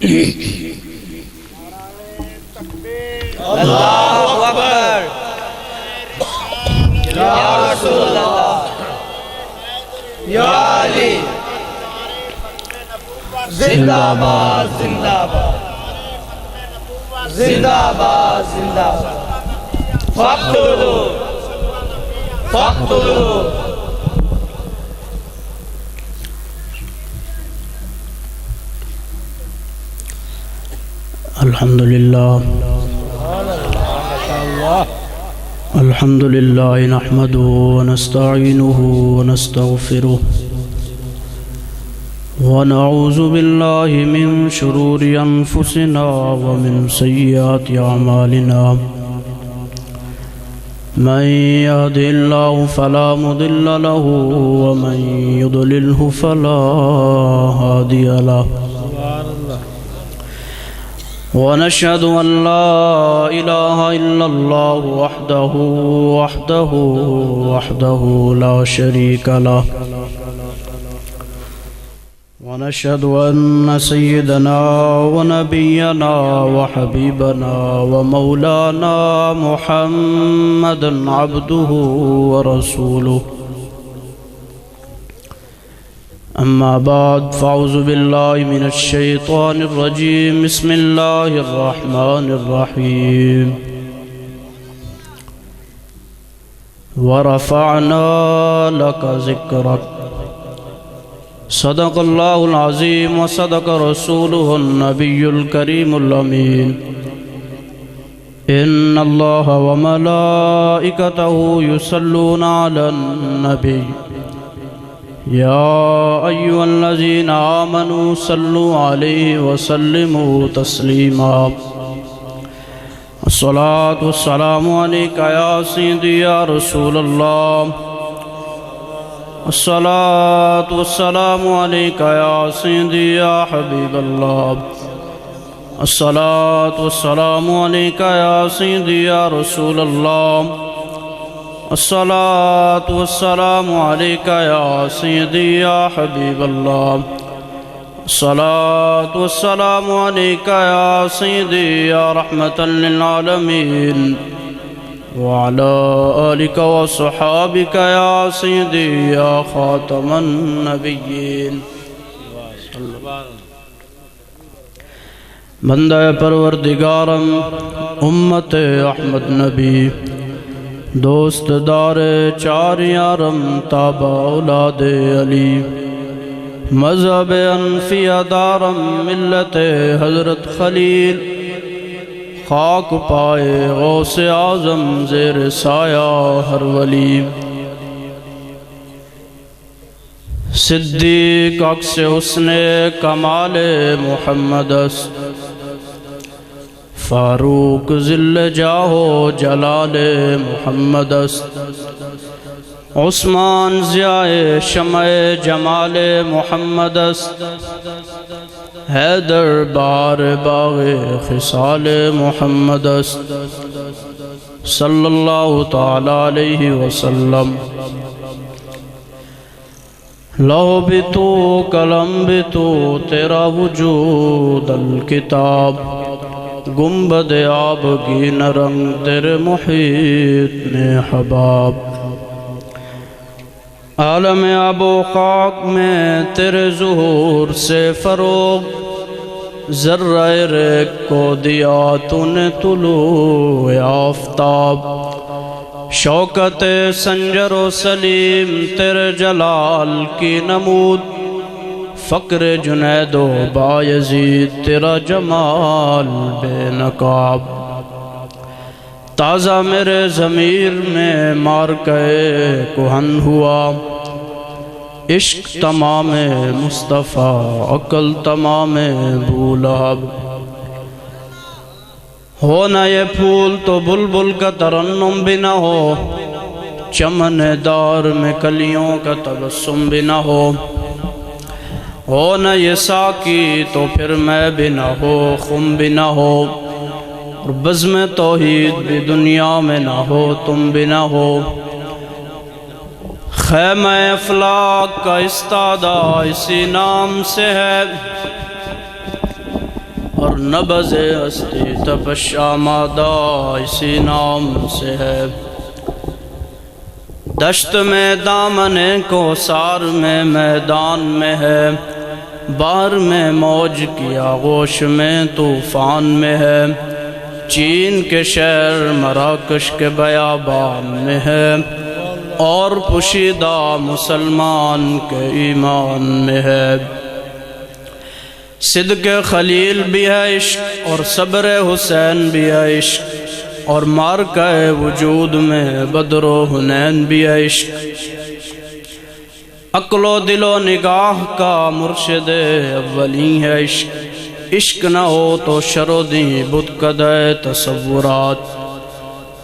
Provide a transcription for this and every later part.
اللہ اکبر یا رسول اللہ یا علی زندہ باد زندہ باد زندہ باد زندہ باد فاقتلوا فاقتلوا الحمد لله نحمده ونستعينه ونستغفره ونعوذ بالله من شرور أنفسنا ومن سيئات أعمالنا من يهده الله فلا مضل له ومن يضلله فلا هادي له ونشهد أن لا إله إلا الله وحده لا شريك له ونشهد أن سيدنا ونبينا وحبيبنا ومولانا محمدا عبده ورسوله أما بعد فأعوذ بالله من الشيطان الرجيم بسم الله الرحمن الرحيم ورفعنا لك ذكرك صدق الله العظيم وصدق رسوله النبي الكريم الأمين إن الله وملائكته يصلون على النبي يا أيها الذين آمنوا صلوا عليه وسلموا تسليما الصلاة والسلام عليك يا سيدي يا رسول الله الصلاة والسلام عليك يا سيدي يا حبيب الله الصلاة والسلام عليك يا سيدي يا رسول الله الصلاة والسلام عليك يا سيدي يا حبيب الله الصلاة والسلام عليك يا سيدي يا رحمة للعالمين وعلى آلك وصحابك يا سيدي يا خاتم النبيين بندہ پروردگارم امت احمد نبی دوست دار چار یارم تابع اولاد علی مذہب انفیہ دارم ملت حضرت خلیل خاک پائے غوث اعظم زیر سایہ ہر ولی صدیق عکس حسن کمال محمد است فاروق ذل جاہو جلال محمد است عثمان ضیاء شمع جمال محمد است حیدر بار باغ خصال محمد است صلی اللہ تعالی علیہ وسلم لوح بھی تو قلم بھی تو تیرا وجود الکتاب گنبد آبگین رنگ تیرے محیط میں حباب عالم آب و خاک میں تیرے ظہور سے فروغ ذرہ ریگ کو دیا تو نے طلوع آفتاب شوکت سنجر و سلیم تیرے جلال کی نمود فقر جنید و بایزید تیرا جمال بے نقاب تازہ میرے ضمیر میں مارکے کہن ہوا عشق تمام مصطفیٰ عقل تمام بولاب ہو نہ یہ پھول تو بلبل کا ترنم بھی نہ ہو چمن دار میں کلیوں کا تبسم بھی نہ ہو نہ یہ ساکی تو پھر میں بھی نہ ہو خم بھی نہ ہو اور بزم توحید بھی دنیا میں نہ ہو تم بھی نہ ہو خیمہ افلاک کا استادہ اسی نام سے ہے اور نبض ہستی تپش آمادہ اسی نام سے ہے۔ دشت میں دامن کو سار میں میدان میں ہے، بار میں موج کی آغوش میں طوفان میں ہے، چین کے شہر مراکش کے بیابان میں ہے، اور پوشیدہ مسلمان کے ایمان میں ہے۔ صدق خلیل بھی ہے عشق اور صبر حسین بھی ہے عشق، اور مارکہ وجود میں بدر و حنین بھی ہے عشق۔ عقل و دل و نگاہ کا مرشد اولی ہے عشق، عشق نہ ہو تو شر و دی بتکدہ تصورات۔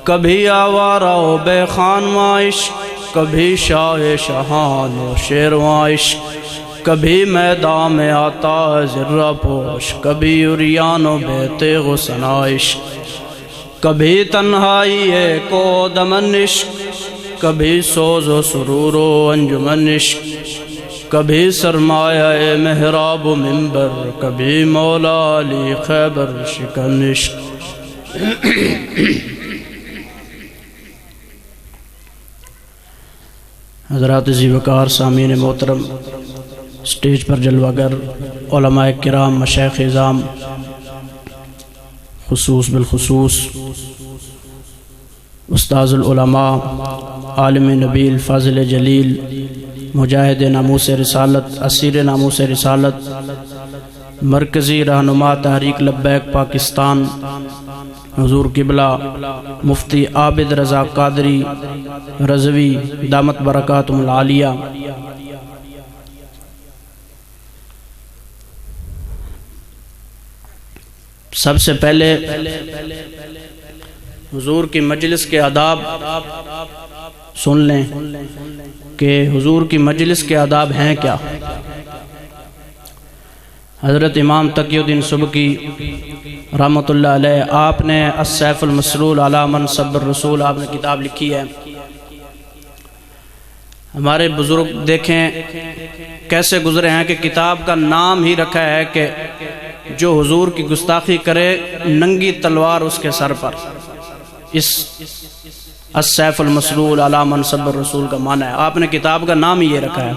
کبھی آوارہ و بے خانواں عشق، کبھی شاہ شہان و شیرواں عشق، کبھی میدان میں آتا ہے ذرہ پوش، کبھی عریان و بے تیغ و ثنا عشق، کبھی تنہائی ایک و دمن عشق، کبھی سوز و سرور و انجمن عشق، کبھی سرمایہ محراب و منبر، کبھی مولا علی خیبر شکن عشق۔ حضرات ذی وقار سامعین محترم، سٹیج پر جلوہ گر علماء کرام، مشائخ اعظام، خصوص بالخصوص استاذ العلماء، عالم نبیل، فاضل جلیل، مجاہد ناموس رسالت، اسیر ناموس رسالت، مرکزی رہنما تحریک لبیک پاکستان، حضور قبلہ مفتی عابد رضا قادری رضوی دامت برکاتہم العالیہ، سب سے پہلے حضور کی مجلس کے آداب سن لیں کہ حضور کی مجلس کے آداب ہیں کیا۔ حضرت امام تقی الدین سبکی رحمۃ اللہ علیہ، آپ نے السیف المسلول علی منصب الرسول، آپ نے کتاب لکھی ہے۔ ہمارے بزرگ دیکھیں کیسے گزرے ہیں کہ کتاب کا نام ہی رکھا ہے کہ جو حضور کی گستاخی کرے ننگی تلوار اس کے سر پر۔ اس السیف المسلول علی منصب الرسول کا معنی ہے، آپ نے کتاب کا نام ہی یہ رکھا ہے۔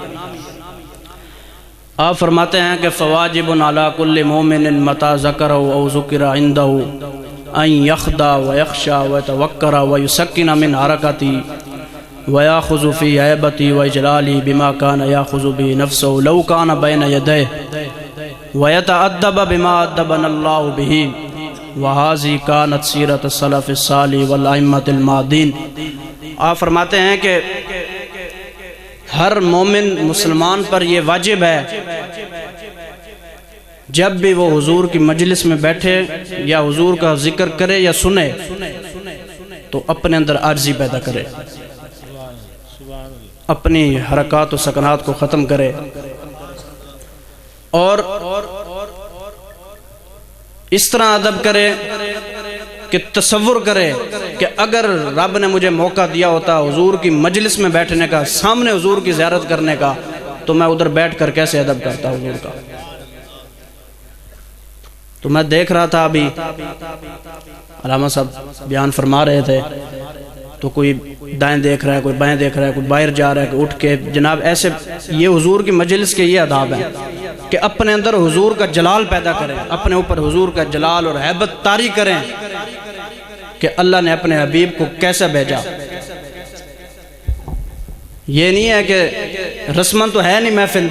آپ فرماتے ہیں کہ فواجب علی کل مومن متی ذکر او ذکر عندہ ان یخضع ویخشع ویتوکر ویسکن من حرکتی ویاخذ فی عیبتی واجلالی بما کان یاخذ بی نفسہ لو کان بین یدیہ ویتعدب بما ادبنا اللہ بہ وہذی کانت سیرت السلف الصالح والائمۃ الماضین۔ آپ فرماتے ہیں کہ ہر مومن مسلمان پر یہ واجب ہے جب بھی وہ حضور کی مجلس میں بیٹھے یا حضور کا ذکر کرے یا سنے تو اپنے اندر عاجزی پیدا کرے، اپنی حرکات و سکنات کو ختم کرے، اور اس طرح ادب کرے کہ تصور کرے کہ اگر رب نے مجھے موقع دیا ہوتا حضور کی مجلس میں بیٹھنے کا، سامنے حضور کی زیارت کرنے کا، تو میں ادھر بیٹھ کر کیسے ادب کرتا حضور کا۔ تو میں دیکھ رہا تھا ابھی علامہ صاحب بیان فرما رہے تھے، تو کوئی دائیں دیکھ رہا ہے، کوئی بائیں دیکھ رہا ہے، کوئی باہر جا رہا ہے، کوئی اٹھ کے جناب ایسے، یہ حضور کی مجلس کے یہ آداب ہیں کہ اپنے اندر حضور کا جلال پیدا کریں، اپنے اوپر حضور کا جلال اور ہیبت طاری کریں کہ اللہ نے اپنے حبیب کو کیسا بھیجا۔ یہ نہیں ہے کہ رسمن تو ہے نہیں محفل،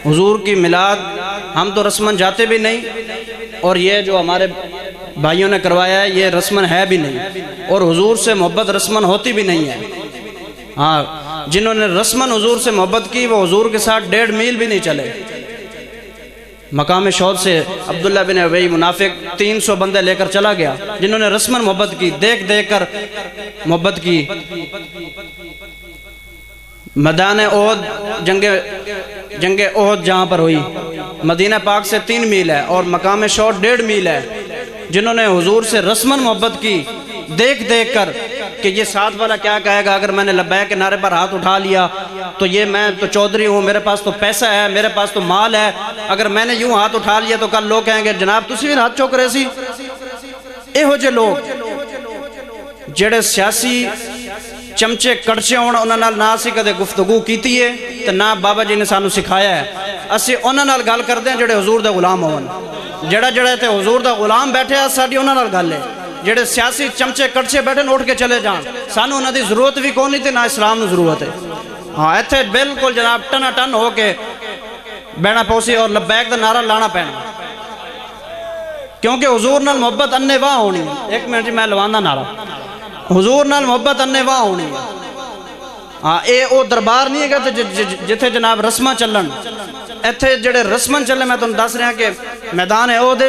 حضور کی میلاد ہم تو رسمن جاتے بھی نہیں، اور یہ جو ہمارے بھائیوں نے کروایا ہے یہ رسمن ہے بھی نہیں، اور حضور سے محبت رسمن ہوتی بھی نہیں ہے۔ ہاں، جنہوں نے رسمن حضور سے محبت کی وہ حضور کے ساتھ 1.5 میل بھی نہیں چلے۔ مقام شہود سے عبداللہ بن ابی منافق 300 بندے لے کر چلا گیا، جنہوں نے رسمن محبت کی، دیکھ دیکھ کر محبت کی۔ میدان احد، جنگ احد جہاں پر ہوئی، مدینہ پاک سے 3 میل ہے، اور مقام شہود 1.5 میل ہے۔ جنہوں نے حضور سے رسمن محبت کی، دیکھ دیکھ کر کہ یہ ساتھ والا کیا کہے گا اگر میں نے لبیک کے نعرے پر ہاتھ اٹھا لیا تو یہ میں تو چودھری ہوں، میرے پاس تو پیسہ ہے، میرے پاس تو مال ہے، اگر میں نے یوں ہاتھ اٹھا لیا تو کل لوگ کہیں گے جناب تسی بھی ہاتھ چوک رہے سی۔ ہو جے لوگ جڑے سیاسی چمچے کڑچے ہونا انہاں نال نہ سی کدے گفتگو کیتی ہے تو نہ بابا جی نے سانو سکھایا ہے، اسی انہاں نال گل کردے ہیں جڑے حضور دے غلام ہون، جڑا تے حضور دا غلام بیٹھے ہیں ساڈی انہاں نال گل ہے، جڑے سیاسی چمچے کڑچے بیٹھے اٹھ کے چلے جان، سانو انہاں دی ضرورت بھی کون نہیں تے نہ اسلام نو ضرورت ہے۔ ہاں ایتھے بالکل جناب ٹنا ٹن ہو کے بہنا پوسی اور لبیک دا نعرہ لانا پینا، کیونکہ حضور نال محبت انے واہ ہونی ہے۔ ایک منٹ جی میں لوانا نعرہ، حضور نال محبت انے واہ ہونی ہے۔ ہاں اے او دربار نہیں ہے کہ جتھے جناب رسمہ چلن، ایتھے جڑے رسمن چلے میں تم دس رہا کہ میدان ہے او دے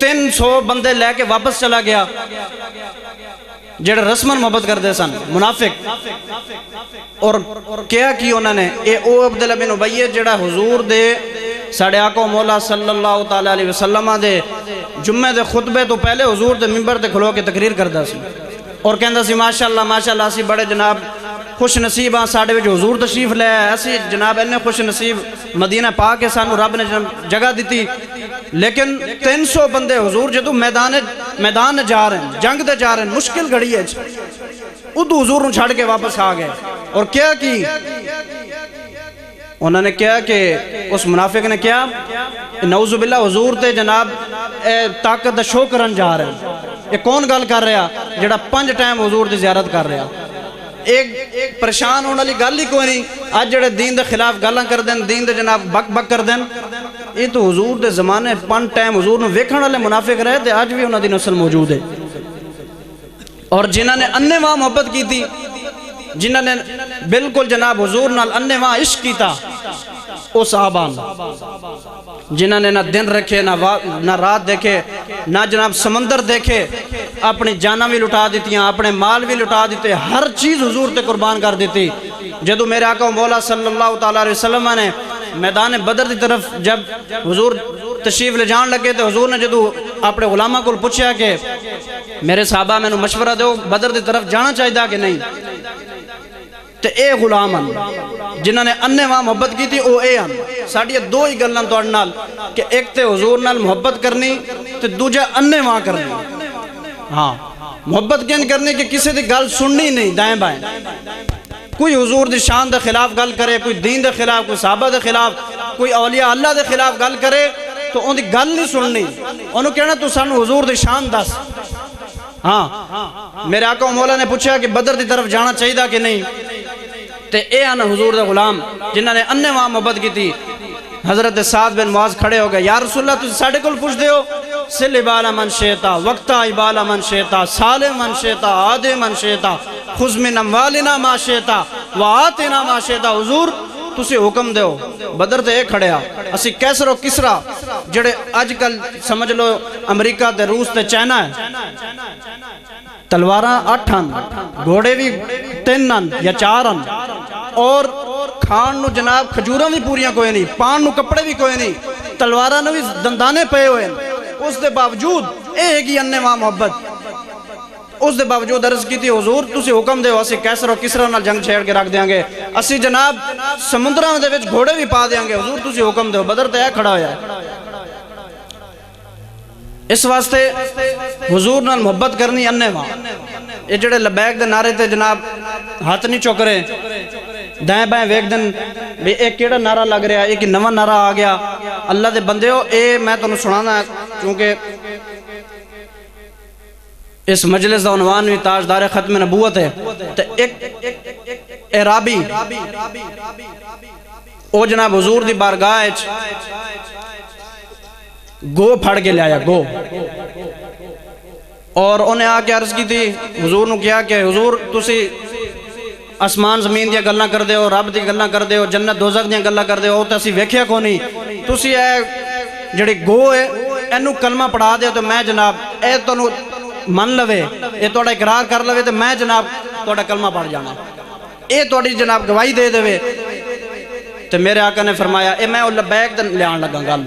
300 بندے لے کے واپس چلا گیا جڑے رسمن محبت کر دے سن منافق، اور کیا کی انہوں نے اے او عبداللہ بن ابی جڑا حضور دے ساڑھے آقا مولا صلی اللہ تعالیٰ علیہ وسلم دے جمعہ دے خطبے تو پہلے حضور دے ممبر تے کھلو کے تقریر کردہ سی اور کہندہ سی ماشاءاللہ سی بڑے جناب خوش نصیب ہاں ساڑھے وچ حضور تشریف لے ایسی جناب انہیں خوش نصیب مدینہ پاک سانو رب نے جگہ دیتی، لیکن 300 بندے حضور جدو میدان جا رہے ہیں، جنگ دے جا رہے ہیں، مشکل گھڑی ہے ادو حضور نو چھاڑ کے واپس آ گئے اور کیا کی انہوں نے کیا کہ اس منافق نے کیا نعوذ باللہ حضور تے جناب طاقت دا شو کرن جا رہے ہیں، یہ کون گل کر رہا جڑا 5 ٹائم حضور دی زیارت کر رہا، ایک پریشان ہونے والی گل ہی کوئی نہیں، آج جڑے دین دے خلاف گلاں کر دیں، دین دے جناب بک بک کر دیں، یہ تو حضور دے زمانے 5 ٹائم حضور نو ویکھن والے منافق رہے تھے، آج بھی انہاں دی نسل موجود ہے، اور جنہاں نے انے واہ محبت کی تھی، جنہاں نے بالکل جناب حضور نال انے واہ عشق کیتا، او صحابان جنہاں نے نہ دن رکھے نہ رات دیکھے، نہ جناب سمندر دیکھے، اپنی جاناں بھی لٹا دیتیاں، اپنے مال بھی لٹا دیتے، ہر چیز حضور تے قربان کر دیتی۔ جدو میرے آقا مولا صلی اللہ تعالیٰ علیہ وسلم نے میدان بدر دی طرف جب حضور تشریف لے جان لگے تو حضور نے جدو اپنے غلامہ کو پوچھا کہ میرے صحابہ میں مشورہ دو بدر دی طرف جانا چاہیے کہ نہیں، تے اے غلام جنہاں نے انے وہاں محبت کی تھی او اے ہن ساڑی دو ہی گلن تو اڑنال کہ ایک تے حضور نال محبت کرنی تے دوجہ انے وہاں کرنی۔ ہاں محبت کین کرنی کہ کسی دی گل سننی نہیں دائیں بائیں، کوئی حضور دی شان دے خلاف گل کرے، کوئی دین دے خلاف، کوئی صحابہ دے خلاف، کوئی اولیاء اللہ دے خلاف گل کرے تو ان دی گل نہیں سننی، انہوں کہنا تو سانو حضور دی شان دس۔ ہاں میرے آقا مولا نے پوچھا کہ بدر دی طرف جانا چاہیے کہ نہیں، تے اے آنا حضور دے غلام جنہاں نے انے وہاں محبت کی تھی۔ حضرت سعد بن معاذ کھڑے ہو گئے، یا رسول اللہ تجھے ساڑھے کل پوچھ دے ہو سل عبالا من شیطا وقتا عبالا من شیطا سالے من شیطا آدھے من شیطا خذ من اموالنا ما شیطا وآتنا ما شیطا۔ حضور تسی حکم دے ہو بدر تے ایک کھڑیا اسی کیسر و کسرا جڑے آج کل سمجھ لو امریکہ تے روس تے چائنا ہے، تلواراں 8 ہن، گھوڑے بھی 3 ہن یا 4 ہن، اور کھان نو جناب کھجوراں بھی پوریاں کوئی نہیں، پان نو کپڑے بھی کوئی نہیں، تلواراں نو بھی دندانے پے ہوئے ہیں، اس دے باوجود ایک ہی انے وہاں محبت، اس دے باوجود عرض کی تھی حضور تسی حکم دے ہو اسی کیسر و کسرا نال جنگ چھیڑ کے رکھ دیاں گے، اسی جناب سمندراں دے وچ گھوڑے بھی پا دیاں گے، حضور تسی حکم دے ہو۔ بدر تے کھڑا ہویا ہے، اس واسطے حضور نال محبت کرنی انے وہاں۔ یہ جڑے لبیک دے نعرے تے جناب ہاتھ نہیں چک رہے، دائیں بائیں ویک دن بھی ایک کیڑا نعرہ لگ رہا ہے، ایک نواں نعرہ آ گیا، اللہ دے بندے ہو اے میں تانوں سنانا ہے کیونکہ اس مجلس دا عنوان بھی تاجدار ختم نبوت ہے۔ تو ایک اعرابی او جناب حضور دی بارگاہ گو پھڑ کے لے آیا، گو، اور انہیں آ کے عرض کی تھی حضور نو کیا کہ حضور تسی آسمان زمین دیا گلاں کر دے ہو، رب دی گلاں کر دے ہو، جنت دوزخ دیا گلاں کر دے ہو، تو اسی ویکھیا کو نہیں، تسی اے جڑی گو ہے اینو کلمہ پڑھا دے تو میں جناب اے تو من لوے، اے توڑا اقرار کر لوے تو میں جناب توڑا کلمہ پڑھ جانا، اے توڑی جناب گواہی دے دے۔ تو میرے آقا نے فرمایا اے میں لبیک دن لے آن لگا گل،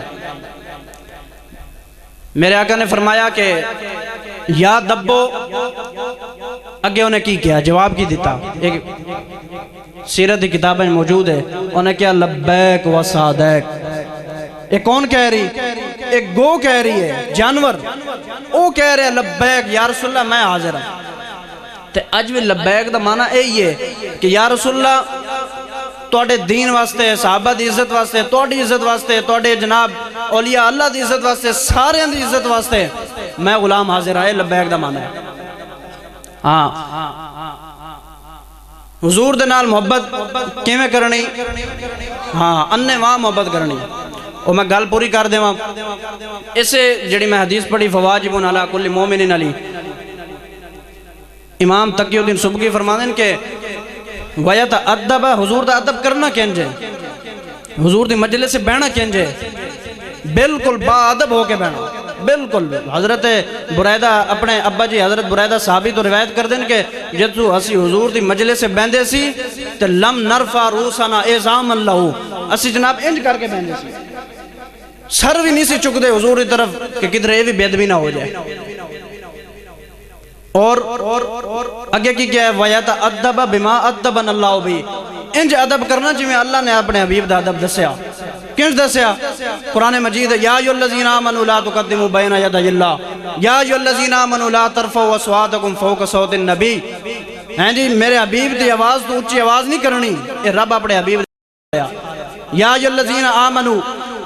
میرے آقا نے فرمایا کہ یا دبو اگے انہیں کی کیا جواب کی دیتا ایک سیرت کی کتابیں موجود ہے انہیں کیا لبیک و سعدیک ایک کون کہہ رہی ایک گو کہہ رہی ہے جانور وہ کہہ رہے لبیک یا رسول اللہ میں حاضر ہوں تے اج بھی لبیک دا معنی یہی ہے کہ یا رسول اللہ توڑے دین واسطے صحابہ دی عزت واسطے توڑی عزت واسطے توڑے جناب اولیاء اللہ دی عزت واسطے سارے دی عزت واسطے میں غلام حاضر آئے لبیک دا معنی ہے ہاں حضور دے نال محبت کیویں کرنی ہاں اننے وہاں محبت کرنی اور میں گل پوری کر دے وہاں اسے جڑی میں حدیث پڑھی فواجب علی کل مومن علی امام تقی الدین سبکی فرمانے کہ ویت ادب حضور دا ادب کرنا کینجے حضور دی مجلس سے بہنا کینجے بالکل با ادب ہو کے بہنا بالکل حضرت بریدہ اپنے ابا جی حضرت بریدہ صحابی تو روایت کر دیں کہ جتو اسی حضور دی مجلس سے بہندے سی تو لم نرفع روسنا اعظام اللہ اسی جناب انج کر کے بہندے سی سر بھی نہیں سی چک دے حضور دی طرف کہ کدھر یہ بھی بید بھی نہ ہو جائے اور اگے کی کیا ہے وَيَتَأَدَّبَ بِمَا أَدَّبَنَ اللَّهُ بِهِ انج ادب کرنا جی میں اللہ نے اپنے حبیب دا ادب دسیا کنج دسیا قرآن مجید ہے یا ایھا الذین آمنوا لا تقدموا بین یدی اللہ یا ایھا الذین آمنوا لا ترفعوا اصواتکم فوق صوت النبی ہیں جی میرے حبیب دی آواز تو اونچی آواز نہیں کرنی یہ رب اپنے حبیب دیا یا ایھا الذین آمنوا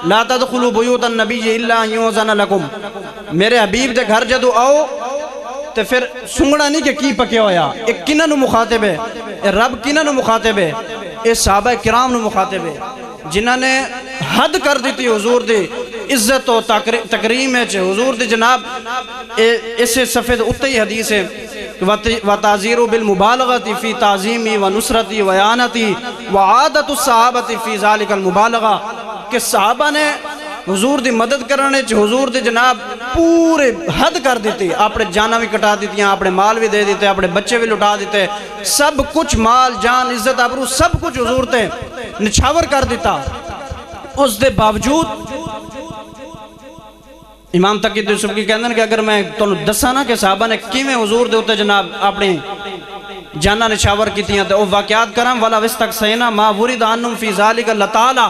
لا تدخلوا بیوت النبی الا ان یؤذن لکم میرے حبیب دے گھر جدو آؤ تو پھر سنگڑا نہیں کہ کی پکے ہویا ایک کنہ نو مخاطب ہے اے رب کنہ نو مخاطب ہے اے صحابہ کرام نو مخاطب ہے جنہ نے حد کر دیتی حضور دی عزت و تکریم ہے حضور دی جناب اسے صفحے اتے حدیث ہے وَتَعْزِيرُ بِالْمُبَالَغَةِ فِي تَعْظِيمِ وَنُصْرَتِ وَيَانَتِ وَعَادَةُ الصَّحَابَةِ فِي ذَلِكَ الْمُبَالَغَةِ کہ صحابہ نے حضور دی مدد کرنے حضور دی جناب پورے حد کر دیتی اپنے جانا بھی کٹا دیتی اپنے مال بھی دے دیتے اپنے بچے بھی لٹا دیتے سب کچھ مال جان عزت ابرو سب کچھ حضور تے نچھاور کر دیتا اس دے باوجود امام تقی الدین سبکی کہندے ہیں کہ اگر میں تو دسا نا کہ صحابہ نے کیویں حضور دے ہوتے جناب اپنی جانا نچھاور کی تھیاں تو وہ واقعات کرم والا وستق سینا ما ورد عنہم فی ذالک اللہ تعالی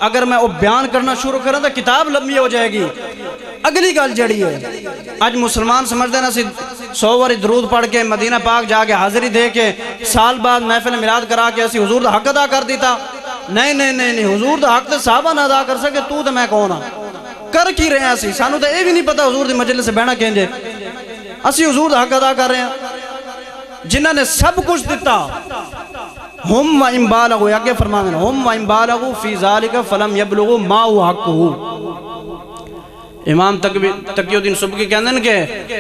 اگر میں وہ بیان کرنا شروع کروں تو کتاب لمبی ہو جائے گی اگلی گل جڑی ہے آج مسلمان سمجھ دینا سی 100 واری درود پڑھ کے مدینہ پاک جا کے حاضری دے کے سال بعد محفل میلاد کرا کے اسی حضور دا حق ادا کر دیتا نہیں حضور دا حق تے صحابہ نہ ادا کر سکے تو تے میں کون ہاں کر کی رہے ہیں اسی سانو تے اے بھی نہیں پتا حضور دی مجلس سے بہنا کینجے اسی حضور دا حق ادا کر رہے ہیں جنہاں نے سب کچھ دیتا ہم وَإِن بَالَغُوا آگے فرمانے ہم وَإِن بَالَغُوا فِي ذَلِكَ فَلَمْ يَبْلُغُوا مَا هُوَ حَقُّهُ امام تقی الدین سبکی کہندے ہیں کہ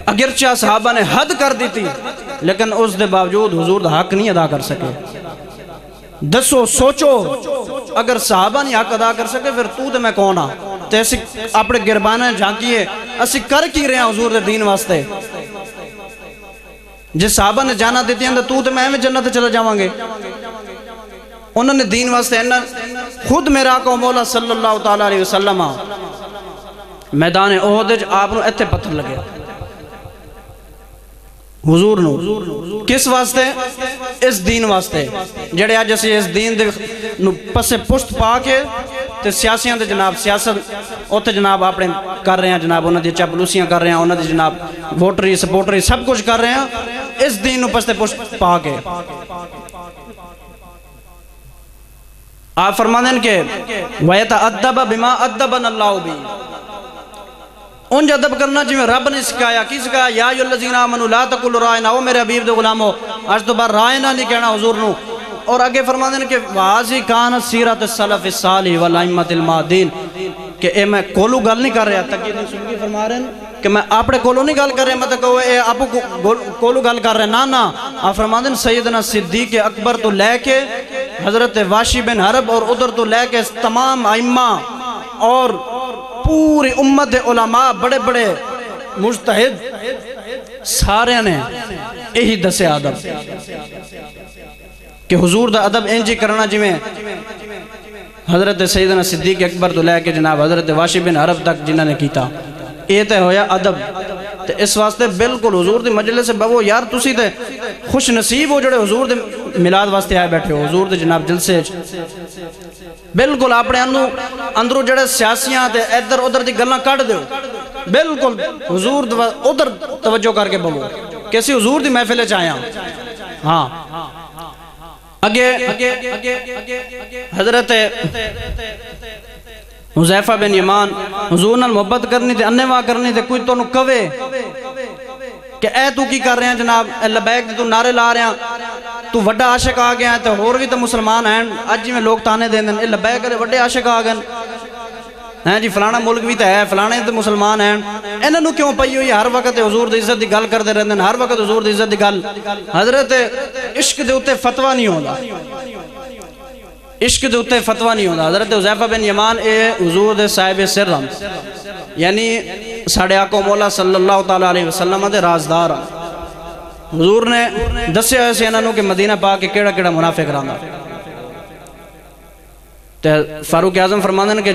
اگرچہ صحابہ نے حد کر دی تھی لیکن اس دے باوجود حضور دا حق نہیں ادا کر سکے دسو سوچو اگر صحابہ نہیں حق ادا کر سکے پھر تو تے میں کون ہاں تے اسی اپنے گربانیں جھانکیے اسی کر کی رہے ہیں حضور دے دین واسطے جس صحابہ نے جانا دیتی ہیں تو تے میں جنت چلا جاواں گے انہوں نے دین واسطے خود میرا آقا مولا صلی اللہ تعالیٰ علیہ وسلم میدان احد آپ نو ایتھے پتھر لگے حضور نو کس واسطے اس دین واسطے جڑے آج اسی اس دین دے نو پسے پشت پا کے تے سیاسیاں دے جناب سیاست اوتے جناب اپنے کر رہے ہیں جناب انہاں دی چاپلوسیاں کر رہے ہیں انہاں دی جناب ووٹری سپورٹری سب کچھ کر رہے ہیں اس دین نو پسے پشت پا کے آپ فرمانے ہیں کہ وَيَتَأَدَّبَ بِمَا أَدَّبَنَ اللَّهُ بِهِ انج ادب کرنا جی میں رب نے سکھایا کی سکھایا یا ایھا الذین آمنوا لا تقولوا رائنا او میرے حبیب دے غلامو آج تو بار رائنا نہیں کہنا حضور نو اور آگے فرماتے ہیں کہ واضح کانت سیرت السلف الصالح والائمۃ المہدین کہ اے میں کولو گل نہیں کر رہا تقی الدین سبکی فرما رہے ہیں کہ میں اپنے کولو نہیں گل کر رہے مطلب کہ اے آپ کولو گل کر رہے نا آپ فرماتے ہیں سیدنا صدیق اکبر تو لے کے حضرت واشی بن حرب اور ادھر تو لے کے تمام ائمہ اور پوری امت علماء بڑے بڑے مجتہد سارے نے یہی دسے ادب کہ حضور دا ادب انجی کرنا جی میں حضرت سیدنا صدیق اکبر تو لے کے جناب حضرت واشی بن حرب تک جنہوں نے کیتا یہ تے ہویا ادب تے اس واسطے بالکل حضور دی مجلس سے بہو یار تسی تے خوش نصیب ہو جڑے حضور دے میلاد واسطے آئے بیٹھے ہو حضور دے جناب جلسے بالکل اپنے اندروں جڑے سیاسیاں تے ادھر ادھر دی گلاں کٹ دیو بالکل حضور ادھر توجہ کر کے بولو کیسی حضور دی محفل چ آیا ہاں اگے حضرت حذیفہ بن یمان حضور نال محبت کرنی تے انواع کرنی تے کوئی تانوں کہے کہ اے تو کی کر رہے ہیں جناب اے لبیک تے تو نعرے لا رہے ہیں تو وڈا عاشق آ گیا ہے تے ہور بھی تے مسلمان ہیں اج میں لوگ تانے دیندے اے لبیک دے وڈے عاشق آ گئے ہیں جی فلانا ملک بھی تے ہے فلانے تے مسلمان ہیں انہاں نوں کیوں پئی ہوئی ہر وقت حضور دی عزت دی گل کردے رہندے ہر وقت حضور دی عزت دی گل حضرت عشق دے اوتے فتوی نہیں ہوندا عشق دے اوتے فتوی نہیں ہوندا حضرت حذیفہ بن یمان اے حضور دے صاحب سر ہن یعنی ساڈے آقا مولا صلی اللہ تعالی علیہ وسلم دے رازدار حضور نے دسیا ہوئے سے انہاں نوں کہ مدینہ پاک کے کیڑا کیڑا منافق رہندا تے فاروق اعظم فرماندے نے کہ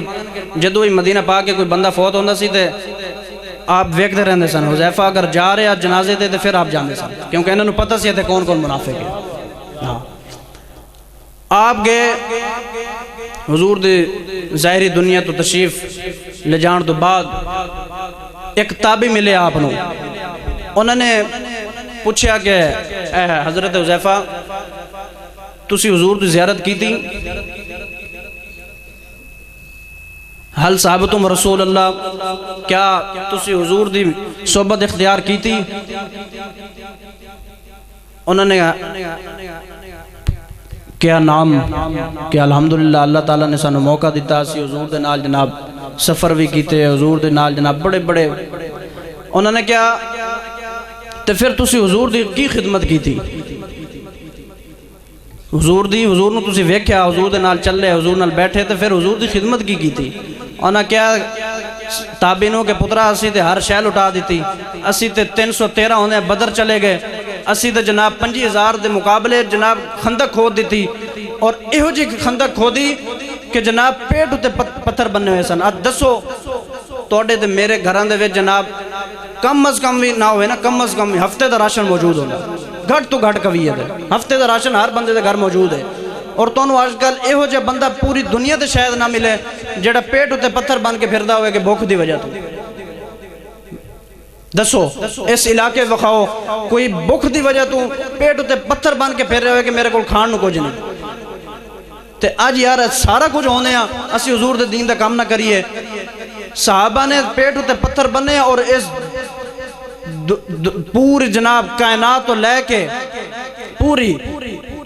جدوں ہی مدینہ پاک کے کوئی بندہ فوت ہوندا سی تے آپ ویکھدے رہندے سن حذیفہ اگر جا رہے جنازے تے پھر آپ جاندے سن کیونکہ انہاں نوں پتہ سی تے کون کون منافق ہے ہاں آپ گئے حضور دے ظاہری دنیا تو تشریف لے جان تو بعد ایک تابعی ملے آپ نو انہوں نے پوچھا کہ اے حضرت حذیفہ تسی حضور دی زیارت کی تھی حل صحابتم رسول اللہ کیا تسی حضور دی صحبت اختیار کی تھی انہوں نے کیا نام کہ الحمدللہ اللہ تعالیٰ نے سانو موقع دیتا اسی حضور دے نال جناب سفر بھی کیتے حضور دے نال جناب بڑے بڑے انہوں نے کیا تے پھر تسی حضور دی کی خدمت کی تھی حضور نو تسی ویکھیا حضور دے نال چلے حضور نال بیٹھے تے پھر حضور دی خدمت کی تھی انہاں کیا تابعین نو کہ پترا اسی تے ہر شے لٹا دیتی اسی تے 313 ہوندے بدر چلے گئے اسی تے جناب 5000 دے مقابلے جناب خندق کھود دیتی اور ایہو جی خندق کھودی کہ جناب پیٹ تے پتھر بننے ہوئے سن اب دسو توڑے تے میرے گھران دے وچ جناب کم از کم بھی نہ ہوئے نا کم از کم بھی ہفتے دا راشن موجود ہونا گھٹ تو گھٹ کوی ہے ہفتے دا راشن ہر بندے دے گھر موجود ہے اور تونوں آج کل ایہو جے بندہ پوری دنیا تے شاید نہ ملے جڑا پیٹ تے پتھر بن کے پھردا ہوئے کہ بھوک دی وجہ تو دسو اس علاقے وکھاؤ کوئی بھوک دی وجہ تو پیٹ تے پتھر بن کے پھر رہے ہوئے کہ میرے کول کھان نو کچھ نہیں تے اج یار سارا کچھ ہوندے ہاں اسی حضور دے دین دا کام نہ کریے صحابہ نے پیٹ تے پتھر بننے اور اس پوری جناب کائنات تو لے کے پوری